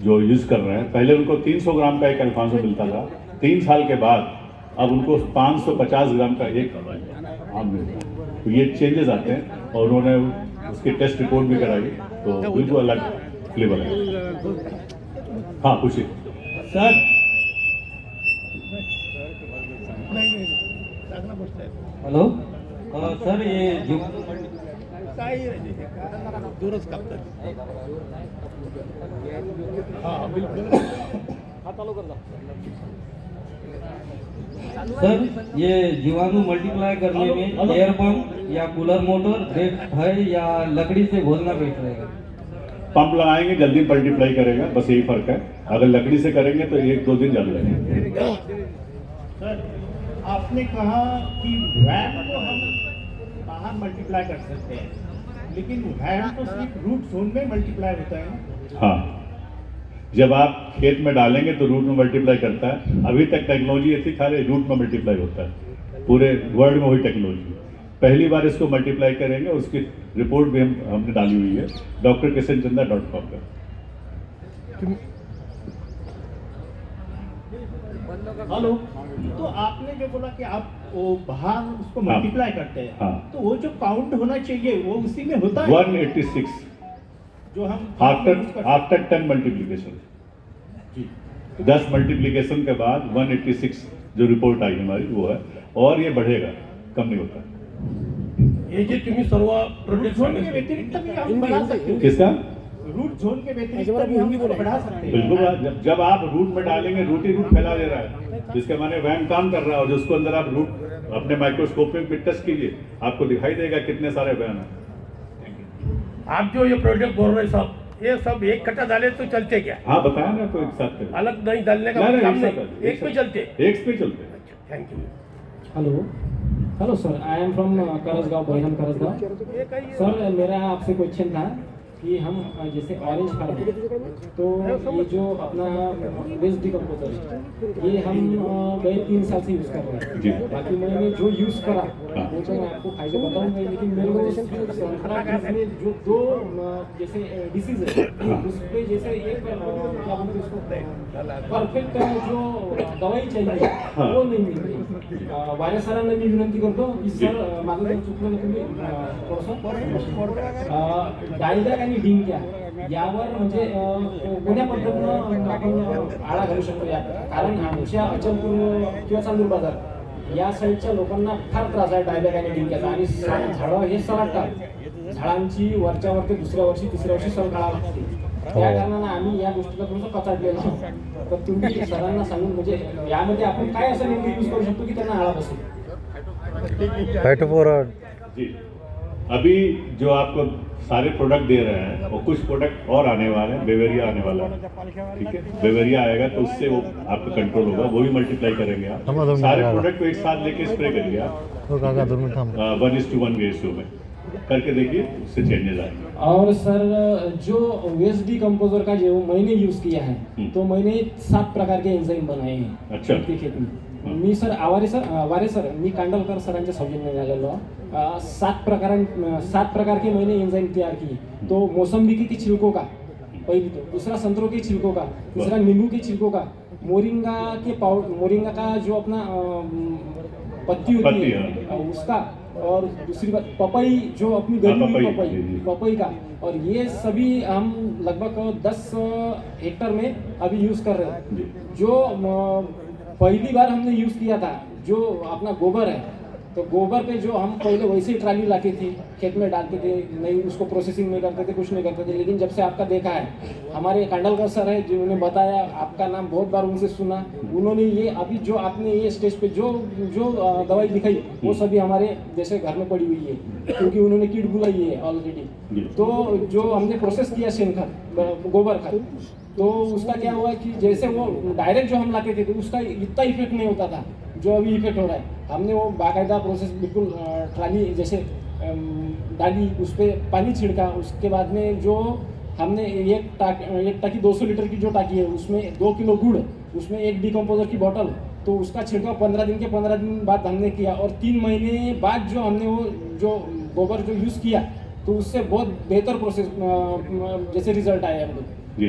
A: जो यूज़ कर रहे हैं। पहले उनको 300 ग्राम का एक अल्फांसो मिलता था, 3 साल के बाद अब उनको 550 ग्राम का एक आम मिलता है। तो ये चेंजेस आते हैं, और उन्होंने उसकी टेस्ट रिपोर्ट भी कराई, तो बिल्कुल अलग फ्लेवर है। हाँ पूछिए
F: सर। हेलो सर, ये जो सर, ये जीवाणु मल्टीप्लाई करने में एयर पंप या कूलर मोटर बेस्ट है या लकड़ी से घोलना बेस्ट रहेगा?
A: पंप लगाएंगे जल्दी मल्टीप्लाई करेगा, बस यही फर्क है। अगर लकड़ी से करेंगे तो 1-2 दिन जल लगेंगे।
I: सर, आपने कहा कि वैम को हम बाहर मल्टीप्लाई कर सकते हैं, लेकिन वैम तो सिर्फ रूट जोन में मल्टीप्लाई होता है।
A: हाँ, जब आप खेत में डालेंगे तो रूट में मल्टीप्लाई करता है। अभी तक टेक्नोलॉजी ऐसी खाली रूट में मल्टीप्लाई होता है, पूरे वर्ल्ड में वही टेक्नोलॉजी। पहली बार इसको मल्टीप्लाई करेंगे, उसकी रिपोर्ट भी हमने डाली हुई है drkisanchanda.com पर।
I: हेलो, तो आपने जो बोला कि आप वो बाहर उसको मल्टीप्लाई करते हैं,
A: हाँ।
I: तो वो जो काउंट होना चाहिए वो उसी में होता है
A: 186
I: जो हम
A: आफ्टर 10 मल्टीप्लीकेशन। 10 मल्टीप्लीकेशन के बाद 186 जो रिपोर्ट आई हमारी वो है, और ये बढ़ेगा, कम नहीं होता।
I: ये जो तुम्हें सर्व प्रोडक्ट जोन के व्यतिरिक्त भी हम बढ़ा सकते हैं।
A: किसका?
I: रूट जोन के व्यतिरिक्त भी हम बढ़ा सकते हैं।
A: बिल्कुल, जब आप रूट में डालेंगे, रूट ही रूट फैला दे रहा है, जिसके माने वैम काम कर रहा है, और जिसको अंदर आप रूट अपने माइक्रोस्कोप में टेस्ट कीजिए, आपको दिखाई देगा कितने सारे वैम हैं।
M: आप जो ये प्रोडक्ट बोल रहे सब, ये सब एक कट्टा डाले तो चलते क्या?
A: हाँ बताया ना, कोई एक साथ करें।
M: अलग नहीं डालने का काम नहीं, एक पे चलते।
A: एक पे चलते।
M: Thank you.
N: Hello sir, I am from Karasgaon, Bahiram Karasgaon. Sir, मेरा आपसे क्वेश्चन था कि हम जैसे ऑरेंज फार्म है, तो ये जो अपना वेस्ट डिकम्पोजर है, ये हम गए 3 साल से यूज़ कर रहे हैं। बाकी मैंने जो यूज़ करा वो तो मैं आपको फायदे बताऊंगा, लेकिन मेरे को संतरा में जो 2 जैसे डिसीज है, उस पर जैसे एक क्या बोलते हैं उसको, परफेक्ट जो दवाई चाहिए वो नहीं मिल रही। वायरस सरांना मी विनंती करतो की सर, माझं जर चुकलं तुम्ही थोडंसं डायलॅग आणि डिंक्या यावर म्हणजे कोण्या पद्धतीनं आपण आळा घालू शकतो या, कारण आमच्या अचलपूर किंवा चांदूर बाजार या साईडच्या लोकांना फार त्रास आहे डायलॅग आणि डिंक्याचा, आणि झाडं हे सलाटतात, झाडांची वरच्या वरती दुसऱ्या वर्षी तिसऱ्या वर्षी सर काढावं लागते। त्या कारणानं आम्ही या गोष्टीला थोडंसं कचाटलेलं आहोत। तर तुम्ही सरांना सांगून म्हणजे यामध्ये आपण काय असं नेमकं यूज करू शकतो की त्यांना आळा बसेल?
A: जी, अभी जो आपको सारे प्रोडक्ट दे रहे हैं और कुछ प्रोडक्ट और आने वाले हैं, बेवेरिया आने वाला है, ठीक है। बेवेरिया आएगा तो उससे वो आपका कंट्रोल होगा, वो भी मल्टीप्लाई करेंगे आप। सारे प्रोडक्ट को एक साथ लेके स्प्रे करिए आप 1:1 रेशियो में करके देखिए, उससे चेंजेस आएंगे।
N: और सर, जो वेस्ट डिकम्पोजर का जो मैंने यूज किया है, तो मैंने 7 प्रकार के एंजाइम बनाए हैं।
A: अच्छा।
N: खेती में मी सर वारे सर मी कांडलकर सरांच्या सौजन्याने आलेलो 7 प्रकार के मैंने एंजाइम तैयार किए। तो मौसम्बी के छिलकों का पहली, तो दूसरा संतरों के छिलकों का, तीसरा नींबू के छिलकों का, मोरिंगा का जो अपना पत्ती होती है उसका, और दूसरी बात पपई जो अपनी गर्मी की पपई का, और ये सभी हम लगभग 10 हेक्टर में अभी यूज कर रहे हैं। जो पहली बार हमने यूज किया था जो अपना गोबर है, तो गोबर पे जो हम पहले वैसे ही ट्राली लाते थे, खेत में डालते थे, नहीं उसको प्रोसेसिंग नहीं करते थे, कुछ नहीं करते थे। लेकिन जब से आपका देखा है, हमारे कांडलकर सर है जिन्होंने बताया, आपका नाम बहुत बार उनसे सुना, उन्होंने ये अभी जो आपने ये स्टेज पे जो दवाई दिखाई वो सभी हमारे जैसे घर में पड़ी हुई है, क्योंकि उन्होंने किट बुलाई है ऑलरेडी। तो जो हमने प्रोसेस किया शेनखत, गोबर खाद, तो उसका क्या हुआ कि जैसे वो डायरेक्ट जो हम लाते थे तो उसका इतना इफेक्ट नहीं होता था जो अभी इफेक्ट हो रहा है। हमने वो बाकायदा प्रोसेस बिल्कुल ट्राली जैसे डाली, उस पर पानी छिड़का। उसके बाद में जो हमने एक टाकी 200 लीटर की जो टाकी है उसमें 2 किलो गुड़, उसमें एक डिकम्पोजर की बोतल, तो उसका छिड़काव 15 दिन बाद हमने किया। और 3 महीने बाद जो हमने वो जो गोबर जो यूज़ किया तो उससे बहुत बेहतर प्रोसेस जैसे रिजल्ट आया हमको।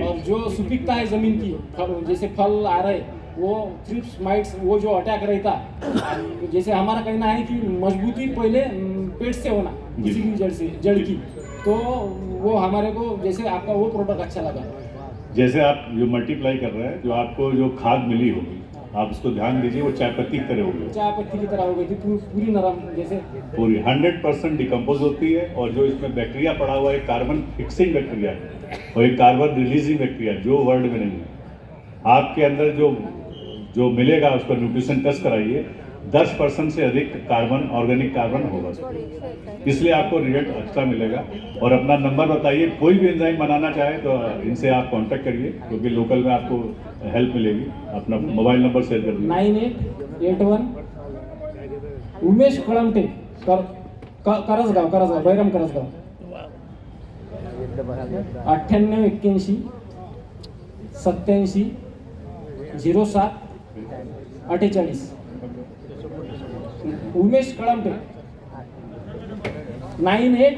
N: और जो सुपीकता है ज़मीन की, जैसे फल आ रहे वो थ्रिप्स माइट्स वो जो अटैक रहता, जैसे हमारा कहना है कि मजबूती पहले पेट से होना, किसी भी जड़ की, तो वो हमारे को जैसे आपका वो प्रोडक्ट अच्छा लगा।
A: जैसे आप जो मल्टीप्लाई कर रहे हैं, जो आपको जो खाद मिली होगी आप उसको ध्यान दीजिए, वो चाय पत्ती की तरह होगी,
N: चाय पत्ती की तरह हो गई थी, पूरी नरम, जैसे पूरी
A: 100% डिकम्पोज होती है। और जो इसमें बैक्टीरिया पड़ा हुआ है, कार्बन फिक्सिंग बैक्टीरिया है और एक कार्बन रिलीजिंग बैक्टीरिया जो वर्ल्ड में नहीं है। आपके अंदर जो मिलेगा उसका न्यूट्रिशन टेस्ट कराइए, 10% से अधिक कार्बन, ऑर्गेनिक कार्बन होगा, इसलिए आपको रिजल्ट अच्छा मिलेगा। और अपना नंबर बताइए, कोई भी एंजाइम बनाना चाहे तो इनसे आप कांटेक्ट करिए, क्योंकि लोकल में आपको हेल्प मिलेगी। अपना मोबाइल नंबर शेयर कर दीजिए।
N: 9881 उमेश कळमटे, करसगाव, बैरम करसगाव, 9881 87 07 48। उमेश कळमटे 9881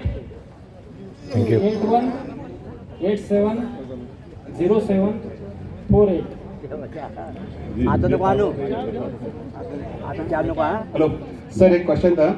N: 87 07 48।
J: हेलो सर, एक क्वेश्चन था।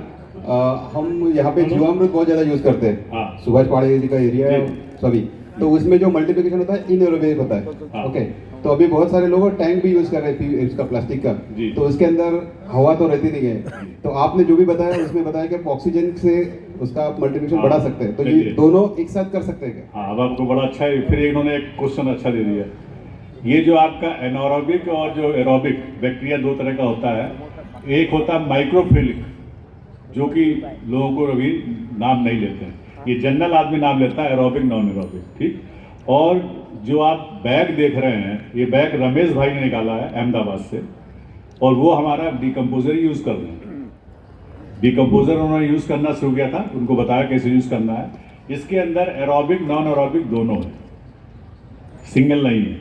J: हम यहाँ पे जीवामृत बहुत ज़्यादा यूज़ करते हैं, सुभाष पाड़े जी का एरिया है सभी, तो उसमें जो मल्टीप्लिकेशन होता है इनएरोबिक होता है। ओके, तो अभी बहुत सारे लोग टैंक भी यूज़ कर रहे हैं इसका, प्लास्टिक का, तो उसके अंदर हवा तो रहती नहीं है। तो आपने जो भी बताया उसमें बताया कि ऑक्सीजन से उसका मल्टीप्लिकेशन बढ़ा सकते हैं, तो ये दोनों एक साथ कर सकते हैं क्या?
A: हाँ, अब आपको बड़ा अच्छा है, फिर इन्होंने एक क्वेश्चन अच्छा दे दिया। ये जो आपका एनारोबिक और जो एरोबिक बैक्टीरिया 2 तरह का होता है। एक होता है माइक्रोफिलिक, जो कि लोगों को अभी नाम नहीं लेते हैं, ये जनरल आदमी नाम लेता है, एरोबिक नॉन एरोबिक, ठीक। और जो आप बैग देख रहे हैं, ये बैग रमेश भाई ने निकाला है अहमदाबाद से, और वो हमारा डिकम्पोजर ही यूज़ कर रहे हैं। डिकम्पोजर उन्होंने यूज़ करना शुरू किया था, उनको बताया कैसे यूज़ करना है। इसके अंदर एरोबिक नॉन एरोबिक दोनों है, सिंगल नहीं है।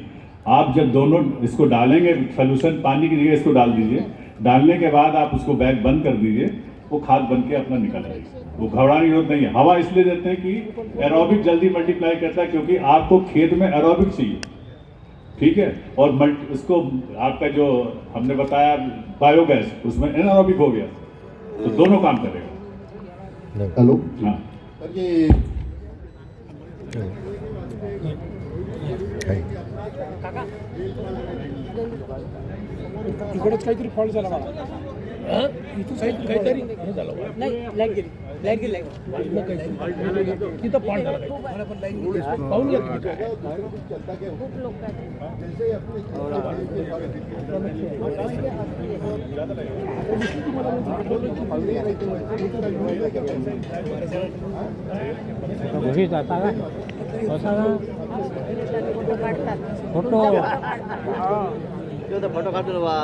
A: आप जब दोनों इसको डालेंगे, सोल्यूशन पानी की जगह इसको डाल दीजिए, डालने के बाद आप उसको बैग बंद कर दीजिए, वो खाद बन के अपना निकल आएगी। वो घबराने की जरूरत नहीं है। हवा इसलिए देते हैं कि एरोबिक जल्दी मल्टीप्लाई करता है, क्योंकि आपको खेत में एरोबिक चाहिए, ठीक है। और इसको आपका जो हमने बताया बायोगैस, उसमें एनारोबिक हो गया, तो दोनों काम करेगा।
J: हेलो,
A: हाँ
J: सर, ये
M: इकडेच काहीतरी फॉल्ट झाला मला, इथं साईड काहीतरी हे झालं, नाही लाईट गेली तिथं फॉल्ट झाला, मला पण लाईट पाहून घ्या तुम्ही. घुशी जाता का फोटो
I: फोटो काढतो बा.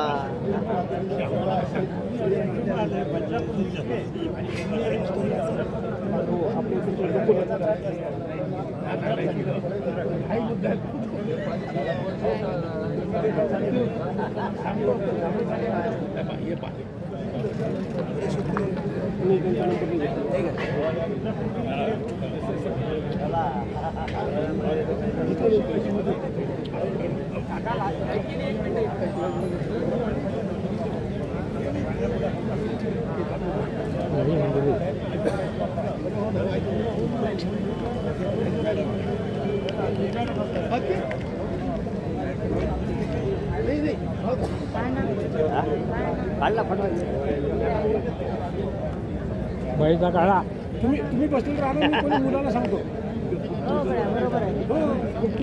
M: बैठा काढा तुम्ही बसलेले राहा, मी कोणी मुलाला सांगतो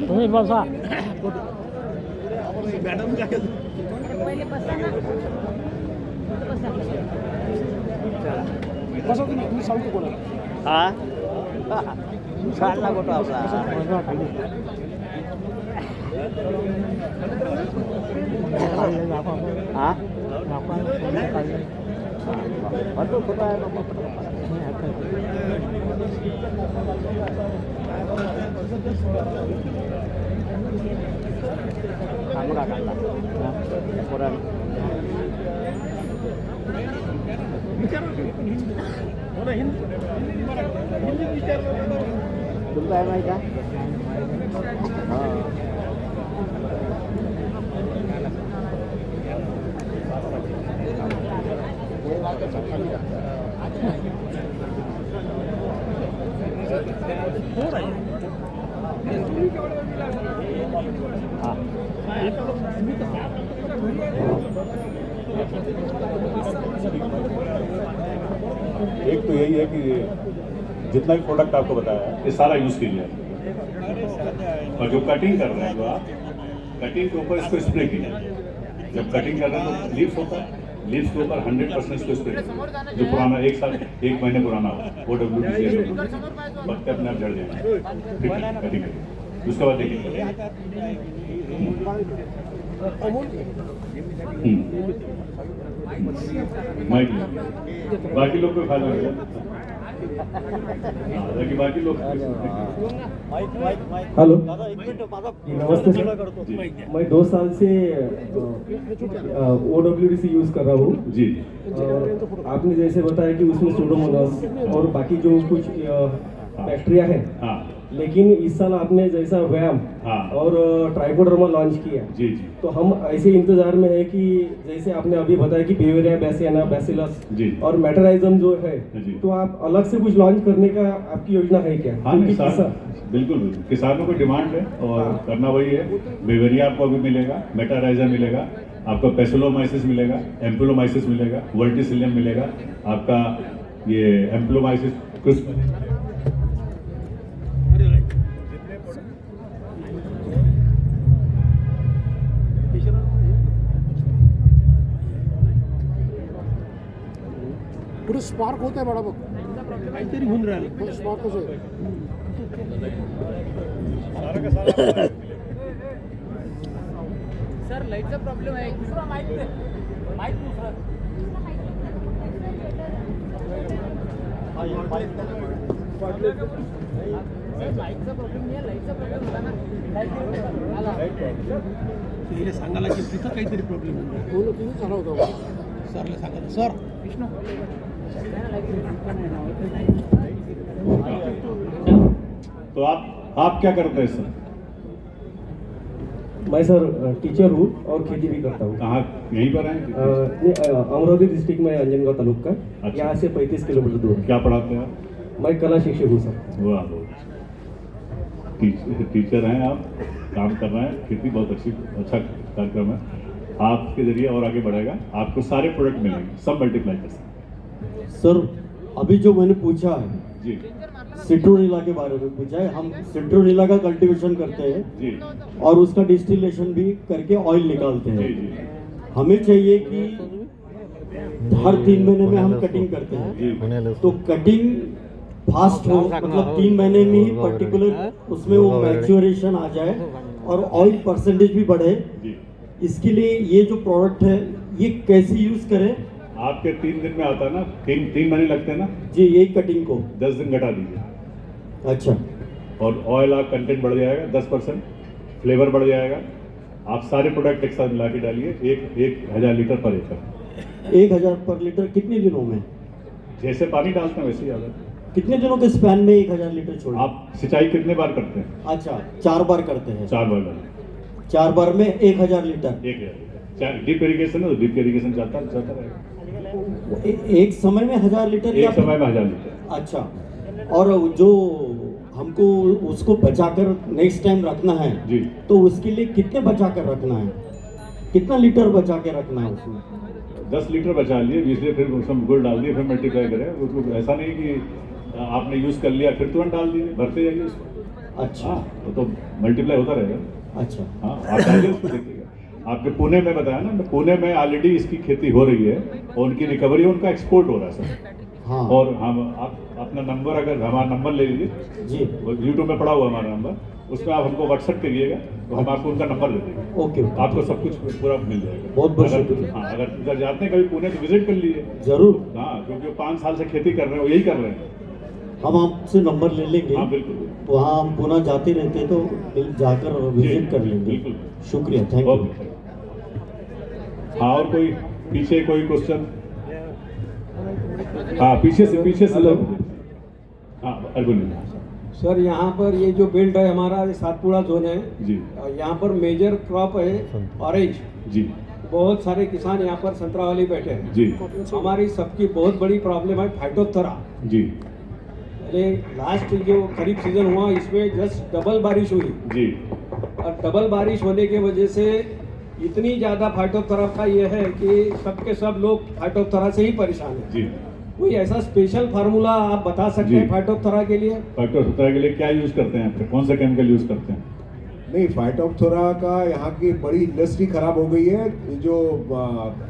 M: तुम्ही बसा. मॅडम बसा तुम्ही सांगतो कोणाला.
I: हा काढला फोटो आपला. हा तुमचं आहे माहिती का?
A: एक तो यही है कि जितना भी प्रोडक्ट आपको बताया है ये सारा यूज कीजिए और जो कटिंग कर रहे हैं तो आप कटिंग के ऊपर इसको स्प्रे कीजिए। जब कटिंग कर रहे हैं तो लीव्स होता है, लीव्स के ऊपर 100% इसको स्प्रे कीजिए। जो पुराना 1 महीने पुराना हो OWD पत्ते अपने आप झड़ जाएंगे। ठीक है, कटिंग करिए। उसके बाद देखिए माइक बाकी लोग को फायदा मिलेगा। बाकी लोग
O: हेलो नमस्ते सर, मैं 2 साल से OWD यूज कर रहा हूँ
A: जी।
O: आपने जैसे बताया कि उसमें सूडोमोनास और बाकी जो कुछ बैक्टीरिया है, लेकिन इस साल आपने जैसा व्यायाम और ट्राइकोडर्मा लॉन्च किया
A: जी जी,
O: तो हम ऐसे इंतजार में है कि जैसे आपने अभी बताया कि बेवेरिया बैसियाना बैसिलस और मेटराइजम जो है, तो आप अलग से कुछ लॉन्च करने का आपकी योजना है क्या?
A: बिल्कुल बिल्कुल, किसानों को डिमांड है और करना वही है। बेवेरिया आपको अभी मिलेगा, मेटाराइजा मिलेगा, आपका पेसिलोमाइसिस मिलेगा, एम्पुलोमाइसिस मिलेगा, वर्टिसिलियम मिलेगा, आपका ये एम्पुलोमाइसिस क्रिस्प
P: पुढे स्पार्क होत आहे बडा बघ काहीतरी होऊन राहिलं स्पार्कच आहे
Q: सर लाईटचा प्रॉब्लेम आहे दुसरा माईक दुसरा लाईटचा प्रॉब्लेम नाही लाईटचा प्रॉब्लेम होता ना
P: तिला सांगायला की तिथं काहीतरी प्रॉब्लेम बोलो तिने झाला होता सरला सांगा सर विष्णू
A: तो आप क्या करते हैं सर?
O: मैं सर टीचर हूँ और खेती भी करता हूँ।
A: कहाँ यहीं पर हैं?
O: अमरावती डिस्ट्रिक्ट में अंजनगांव तालुका का, यहाँ से 35 किलोमीटर दूर।
A: क्या पढ़ाते हैं आप?
O: मैं कला शिक्षक हूँ सर।
A: वाह, टीचर हैं आप, काम कर रहे हैं, खेती बहुत अच्छा कार्यक्रम है। आपके जरिए और आगे बढ़ेगा, आपको सारे प्रोडक्ट मिलेंगे, सब मल्टीप्लाई कर सकते।
R: सर अभी जो मैंने पूछा है
A: जी,
R: सिट्रोनिला के बारे में पूछा है, हम सिट्रोनिला का कल्टीवेशन करते हैं
A: जी,
R: और उसका डिस्टिलेशन भी करके ऑयल निकालते हैं।
A: जी, जी।
R: हमें चाहिए कि हर 3 महीने में हम कटिंग करते हैं, तो कटिंग फास्ट हो, मतलब 3 महीने में ही पर्टिकुलर उसमें वो मैच्योरेशन आ जाए और ऑयल परसेंटेज भी बढ़े। इसके लिए ये जो प्रोडक्ट है ये कैसे यूज करें?
A: आपके 3 दिन में आता है ना, 3 महीने लगते हैं ना
R: जी, यही कटिंग को
A: 10 दिन घटा दीजिए।
R: अच्छा,
A: और ऑयल आप कंटेंट बढ़ जाएगा 10%, फ्लेवर बढ़ जाएगा। आप सारे प्रोडक्ट एक साथ मिला के डालिए, 1000 लीटर पर एकड़।
R: 1000 पर लीटर कितने दिनों में?
A: जैसे पानी डालते हैं वैसे ही आता है।
R: कितने दिनों के स्पैन में 1000 लीटर छोड़?
A: आप सिंचाई कितने बार करते हैं?
R: अच्छा, 4 बार करते हैं।
A: 4 बार डालिए।
R: 4 बार में 1000 लीटर।
A: 1000 लीटर। ड्रिप इरिगेशन है तो ड्रिप इरिगेशन जाता रहेगा।
R: एक समय में 1000 लीटर?
A: एक समय में 1000 लीटर।
R: अच्छा, और जो हमको उसको बचाकर नेक्स्ट टाइम रखना है
A: जी,
R: तो उसके लिए कितने बचाकर रखना है? कितना लीटर बचा के रखना है उसमें?
A: 10 लीटर बचा लिए, 20 लीटर फिर उसमें गुड़ डाल दिए, फिर मल्टीप्लाई करें। उसको ऐसा नहीं कि आपने यूज़ कर लिया फिर तुरंत डाल दीजिए, भरते जाइए उसको।
R: अच्छा,
A: तो मल्टीप्लाई होता रहेगा।
R: अच्छा,
A: हाँ, आप डालिए उसको, देखिएगा। आपके पुणे में बताया ना, पुणे में ऑलरेडी इसकी खेती हो रही है और उनकी रिकवरी, उनका एक्सपोर्ट हो रहा है सर।
R: हाँ।
A: और हम आप अपना नंबर, अगर हमारा नंबर ले लीजिए जी, यूट्यूब में पड़ा हुआ हमारा नंबर, उसमें आप हमको व्हाट्सएप करिएगा तो हम आपको उनका नंबर दे देंगे।
R: ओके
A: आपको सब कुछ पूरा मिल जाएगा।
R: बहुत बहुत
A: अगर-
R: शुक्रिया।
A: हाँ, अगर उधर जाते हैं कभी पुणे तो विजिट कर लीजिए।
R: जरूर।
A: हाँ, क्योंकि वो 5 साल से खेती कर रहे हैं, वो यही कर रहे हैं।
R: हम आपसे नंबर ले लेंगे।
A: हाँ, बिल्कुल।
R: वहाँ हम पुनः जाते रहते तो जाकर विजिट कर लेंगे।
A: बिल्कुल।
R: शुक्रिया, थैंक यू।
A: हाँ, और कोई पीछे कोई क्वेश्चन? हाँ, पीछे से लोग। हाँ, बोलिए।
S: सर यहाँ पर ये जो बेल्ट है हमारा, ये सातपुड़ा जोन है
A: जी।
S: यहाँ पर मेजर क्रॉप है ऑरेंज
A: जी।
S: बहुत सारे किसान यहाँ पर संतरा वाले बैठे हैं
A: जी।
S: हमारी सबकी बहुत बड़ी प्रॉब्लम है फाइटोप्थोरा।
A: जी।
S: पहले लास्ट जो खरीफ सीजन हुआ इसमें जस्ट डबल बारिश हुई
A: जी।
S: और डबल बारिश होने की वजह से इतनी ज़्यादा फाइटोप्थोरा का ये है कि सबके सब लोग फाइटोप्थोरा से ही परेशान हैं।
A: जी।
S: कोई ऐसा स्पेशल फार्मूला आप बता सकते हैं फाइटोप्थोरा के लिए?
A: फाइटोप्थोरा के लिए क्या यूज करते हैं? फिर कौन सा केमिकल यूज करते हैं?
E: नहीं, फाइटोप्थोरा का यहाँ की बड़ी इंडस्ट्री खराब हो गई है। जो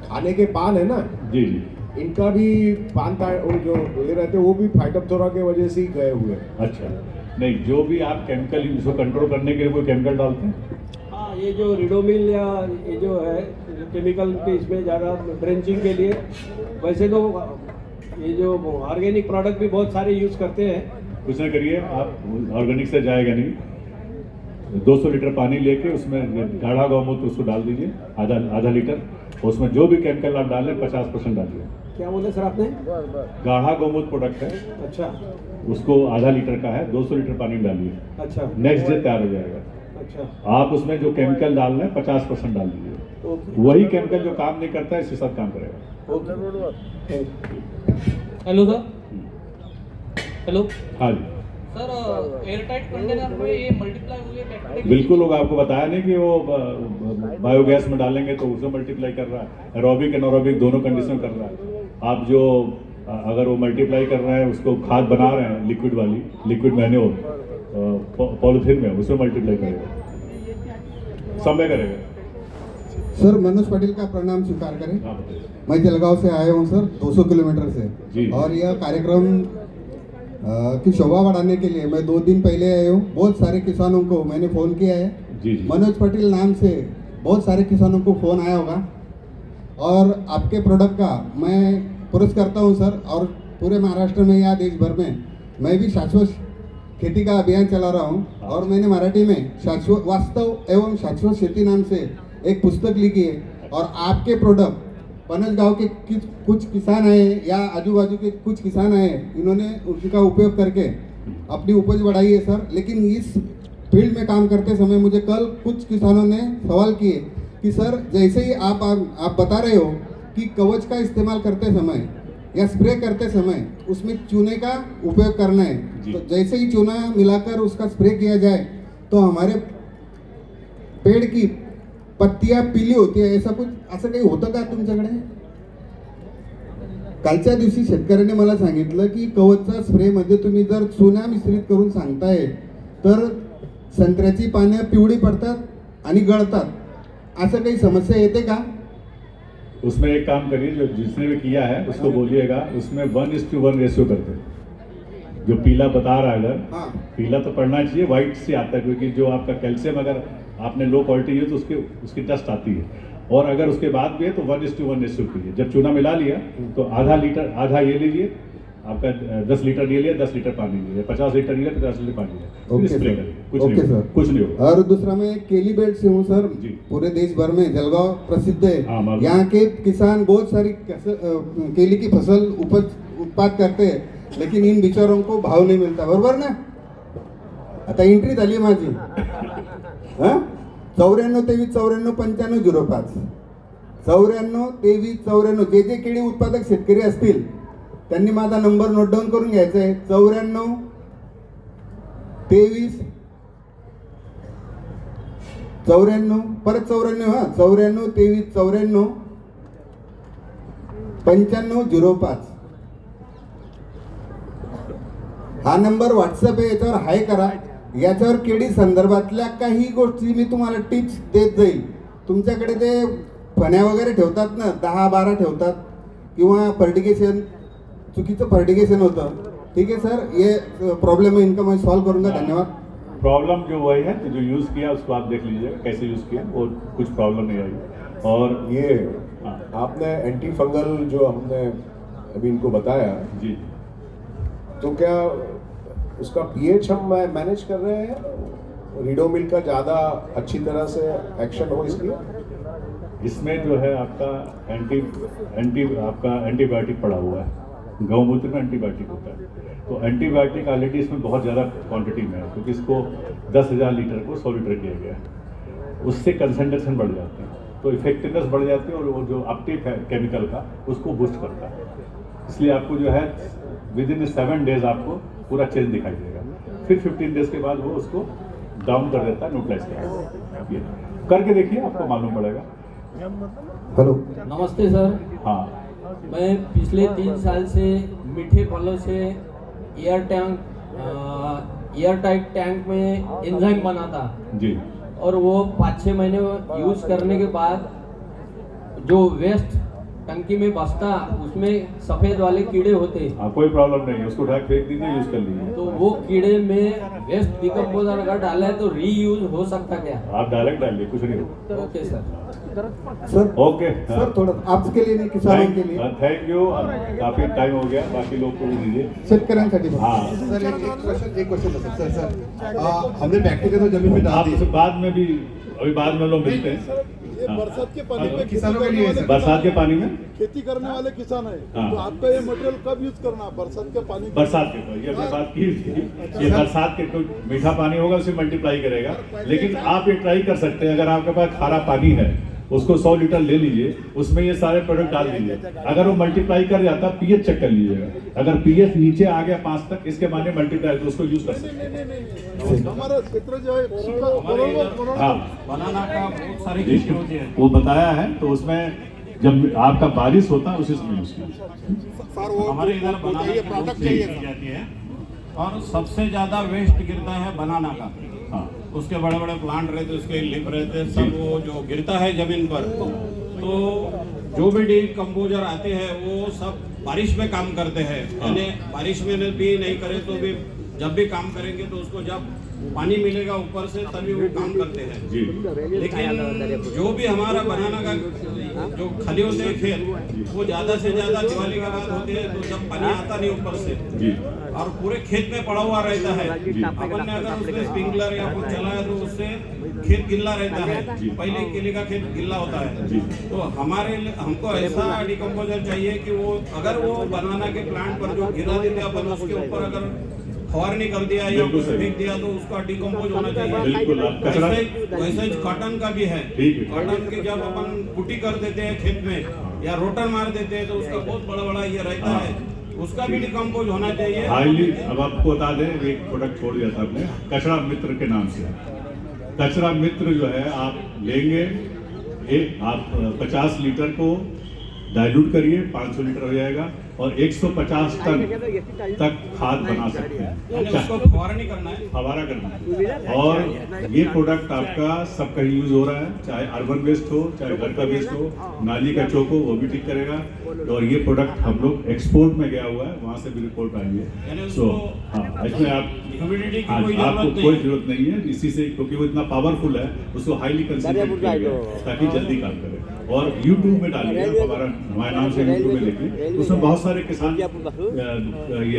E: खाने के पान है ना,
A: जी जी,
E: इनका भी पान और जो ये रहते हैं वो भी फाइटोप्थोरा के वजह से ही गए हुए हैं।
A: अच्छा, नहीं, जो भी आप केमिकल इसको कंट्रोल करने के लिए कोई केमिकल डालते हैं?
S: हाँ, ये जो रिडोमिल या ये जो है केमिकल के इसमें ज़्यादा ड्रेंचिंग के लिए, वैसे तो ये जो ऑर्गेनिक प्रोडक्ट भी बहुत सारे यूज करते हैं।
A: कुछ ना करिए, आप ऑर्गेनिक से जाएगा नहीं। 200 लीटर पानी लेके उसमें गाढ़ा गौमूत्र उसको डाल दीजिए, आधा लीटर। उसमें जो भी केमिकल आप डालें 50% डालिए।
S: क्या बोले सर आपने?
A: गाढ़ा गौमूत्र प्रोडक्ट है।
S: अच्छा।
A: उसको आधा लीटर का है, 200 लीटर पानी डालिए।
S: अच्छा।
A: नेक्स्ट डे तैयार हो जाएगा।
S: अच्छा।
A: आप उसमें जो केमिकल डाल रहे हैं 50% डाल दीजिए।
S: ओके।
A: वही केमिकल जो काम नहीं करता है इसके साथ काम करेगा।
F: Hello sir. हेलो
A: हाँ जी।
F: सर, एयरटाइट कंटेनर में ये मल्टीप्लाई हुए
A: बिल्कुल, लोग आपको बताया नहीं कि वो बायोगैस में डालेंगे तो उसमें मल्टीप्लाई कर रहा है, एरोबिक एनारोबिक दोनों कंडीशन कर रहा है। आप जो अगर वो मल्टीप्लाई कर रहे हैं उसको खाद बना रहे हैं लिक्विड वाली, लिक्विड मैन्योर पॉलिथीन में, उसमें मल्टीप्लाई करेगा, सब में करेगा।
T: सर, मनोज पटेल का प्रणाम स्वीकार करें। मैं जलगांव से आया हूं सर, 200 किलोमीटर से, और यह कार्यक्रम की शोभा बढ़ाने के लिए मैं 2 दिन पहले आया हूँ। बहुत सारे किसानों को मैंने फ़ोन किया है।
A: जी।
T: मनोज पटेल नाम से बहुत सारे किसानों को फ़ोन आया होगा, और आपके प्रोडक्ट का मैं पुरस्कार करता हूँ सर। और पूरे महाराष्ट्र में या देश भर में मैं भी शाश्वत खेती का अभियान चला रहा हूँ, और मैंने मराठी में शाश्वत वास्तव एवं शाश्वत खेती नाम से एक पुस्तक लिखी है। और आपके प्रोडक्ट पनस गांव के कुछ किसान आए या आजू बाजू के कुछ किसान आए, इन्होंने उनका उपयोग करके अपनी उपज बढ़ाई है सर। लेकिन इस फील्ड में काम करते समय मुझे कल कुछ किसानों ने सवाल किए कि सर, जैसे ही आप बता रहे हो कि कवच का इस्तेमाल करते समय या स्प्रे करते समय उसमें चूने का उपयोग करना है, तो जैसे ही चूना मिलाकर उसका स्प्रे किया जाए तो हमारे पेड़ की पत्तियां पीली होती है, ऐसा कुछ असं काही होतं का तुमच्याकडे? कालच्या दिवशी शेतकऱ्याने मला सांगितलं की कवचचा स्प्रेमध्ये तुम्ही जर चुना मिश्रित करून सांगताय तर संत्र्याची पानं पिवळी पडतात आणि गळतात, असं काही समस्या येते का?
A: उसमें एक काम करिए, जो जिसने भी किया है उसको बोलिएगा उसमें 1:1 रेशियो करते हैं। जो पीला बता रहा है, अगर पीला तो पड़ना चाहिए, व्हाइट से आता है, क्योंकि जो आपका कैल्शियम अगर आपने लो क्वालिटी है तो उसकी डस्ट आती है। और अगर उसके बाद भी है तो 1:1 रेशियो कीजिए। जब चूना मिला लिया तो आधा ये लीजिए, आपका 10 लीटर ले लिया, 10 लीटर पानी लीजिए, 50 लीटर लिया, 50 लीटर पानी लिया,
T: ओके
A: स्प्रे
T: सर।
A: करिए,
T: ओके सर,
A: कुछ नहीं होगा।
T: और दूसरा मैं केली बेल्ट से हूँ सर, पूरे देश भर में जलगांव प्रसिद्ध है। यहाँ के किसान बहुत सारी केली की फसल उत्पाद करते हैं, लेकिन इन बिचारों को भाव नहीं मिलता, बरोबर ना? आता एंट्री झाली माझी 94 23 94 95 05 94 23 94। जे केळी उत्पादक शेतकरी असतील त्यांनी माझा नंबर नोट डाऊन करून घ्यायचा आहे। 94 23 94, परत 94, 94 23 94 95 05। हा नंबर व्हॉट्सअप आहे, याच्यावर हाय करा। याच्यावर केळी संदर्भातल्या काही गोष्टी मी तुम्हाला टिप्स देत जाईल। तुमच्याकडे ते फण्या वगैरे ठेवतात ना, 10-12 ठेवतात, किंवा फर्टिगेशन चुकीचं फर्टिगेशन होतं। ठीक है सर, ये प्रॉब्लम है इनका मैं सॉल्व करूंगा। धन्यवाद।
A: प्रॉब्लम जो वही है जो यूज़ किया उसको आप देख लीजिएगा कैसे यूज़ किया, और कुछ प्रॉब्लम नहीं आई। और
E: ये आपने एंटी फंगल जो हमने अभी इनको बताया
A: जी,
E: तो क्या उसका पीएच हम मैनेज कर रहे हैं, रीडोमिल का ज़्यादा अच्छी तरह से एक्शन हो इसलिए?
A: इसमें जो है आपका एंटीबायोटिक पड़ा हुआ है, गौमूत्र में एंटीबायोटिक होता है, तो एंटीबायोटिक ऑलरेडी इसमें बहुत ज़्यादा क्वांटिटी में है, क्योंकि इसको 10,000 लीटर को 100 लीटर किया गया है, उससे कंसंट्रेशन बढ़ जाते हैं, तो इफेक्टिवनेस बढ़ जाती है, और वो जो अपटेक है केमिकल का उसको बूस्ट करता है। इसलिए आपको जो है विदिन 7 डेज आपको पूरा चेंज दिखाई देगा, फिर 15 डेज के बाद वो उसको डाउन कर देता है, न्यूट्रलाइज कर देता है। ये करके देखिए, आपको मालूम पड़ेगा।
E: हेलो,
N: नमस्ते सर।
A: हाँ,
N: मैं पिछले 3 साल से मीठे फलों से एयर टाइट टैंक में एंजाइम बनाता
A: जी,
N: और वो 5-6 महीने यूज करने के बाद जो वेस्ट टंकी में बसता उसमें सफेद वाले कीड़े होते।
A: हाँ, कोई प्रॉब्लम नहीं है, उसको उठा के फेंक दीजिए, यूज कर लीजिए।
N: तो वो कीड़े में वेस्ट डिकम्पोजर अगर डाला है तो रीयूज हो सकता क्या?
A: आप डायरेक्ट डालिए, कुछ नहीं होगा।
N: Okay sir.
T: Sir
A: okay
T: sir, थोड़ा आपके लिए नहीं, किसानों के लिए।
A: थैंक यू, काफी टाइम हो गया, बाकी लोग को भी दीजिए।
T: शेतकऱ्यांसाठी
A: हाँ
J: सर एक क्वेश्चन सर हमने बैक्टीरिया तो जमीन में डाल दी,
A: बाद में भी अभी बाद में लोग मिलते हैं।
B: ये बरसात के पानी में
J: किसानों के लिए
A: बरसात के पानी में
B: खेती करने वाले किसान है,
A: हाँ।
B: तो आपका ये मटेरियल कब यूज करना है? बरसात के पानी?
A: बरसात के, ये हमने बात की थी, ये बरसात के तो मीठा पानी होगा उसे मल्टीप्लाई करेगा, लेकिन आप ये ट्राई कर सकते हैं, अगर आपके पास खारा पानी है उसको 100 लीटर ले लीजिए, उसमें ये सारे प्रोडक्ट डाल दीजिए, अगर वो मल्टीप्लाई कर जाता पीएच चेक कर लीजिएगा, अगर पीएच नीचे आ गया 5 तक, इसके माने मल्टीप्लाई, तो उसको यूज कर सकते हैं।
B: हमारा क्षेत्र जो है
A: हाँ,
K: बनाना का बहुत सारी खेती होती है,
A: वो बताया है, तो उसमें जब आपका बारिश होता है उसी समय यूज कीजिए।
K: हमारे इधर बनाना की बहुत खेती की जाती है, और सबसे ज्यादा वेस्ट गिरता है बनाना का।
A: हाँ,
K: उसके बड़े बड़े प्लांट रहते, उसके लिप रहते, सब वो जो गिरता है जमीन पर, तो जो भी डिकम्पोजर आते हैं वो सब बारिश में काम करते हैं, यानी बारिश में भी नहीं करे तो भी जब भी काम करेंगे तो उसको जब पानी मिलेगा ऊपर से तभी वो काम करते हैं। लेकिन जो भी हमारा बनाना का जो खाली होते हैं खेत, वो ज्यादा से ज्यादा दिवाली के बाद होते हैं, तो जब पानी आता नहीं ऊपर से और पूरे खेत में पड़ा हुआ रहता है, अपन ने अगर उसमें स्प्रिंकलर या कुछ चलाया तो उससे खेत गिल्ला रहता है, पहले केले का खेत गिल्ला होता है। तो हमको ऐसा डिकम्पोजर चाहिए कि वो अगर वो बनाना के प्लांट पर जो गिरा देते अपन, उसके ऊपर अगर फवारनी कर दिया या कुछ फेंक दिया तो उसका डिकम्पोज होना चाहिए। वैसे कॉटन का भी है, कॉटन की जब अपन कुटी कर देते हैं खेत में या रोटर मार देते हैं तो उसका बहुत बड़ा बड़ा ये रहता है, उसका भी डिकम्पोज होना चाहिए।
A: हाईली, अब आपको बता दें, एक प्रोडक्ट छोड़ दिया था आपने, कचरा मित्र के नाम से। कचरा मित्र जो है आप लेंगे, आप 50 लीटर को डाइल्यूट करिए, 500 लीटर हो जाएगा, और 150 टन तक खाद बना सकते हैं।
K: उसको फवारनी करना है,
A: फवारा करना है, और ये प्रोडक्ट आपका सब कहीं यूज हो रहा है, चाहे अर्बन वेस्ट हो, चाहे घर का वेस्ट हो, नाली का चौक हो, वो भी ठीक करेगा। और ये प्रोडक्ट हम लोग एक्सपोर्ट में गया हुआ है, वहाँ से भी रिपोर्ट आई है। सो हाँ, इसमें आपको कोई जरूरत नहीं है इसी से, क्योंकि वो इतना पावरफुल है, उसको हाईली कंसंट्रेट किया गया है ताकि जल्दी काम करे। और YouTube में डालिए, हमारे नाम से YouTube में लिखिए, उसमें बहुत सारे किसान ये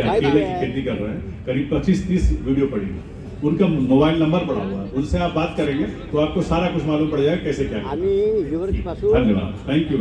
A: अकेले की खेती कर रहे हैं, करीब 25-30 वीडियो पड़ी है, उनका मोबाइल नंबर पड़ा हुआ है, उनसे आप बात करेंगे तो आपको सारा कुछ मालूम पड़ जाएगा कैसे क्या। धन्यवाद, थैंक यू।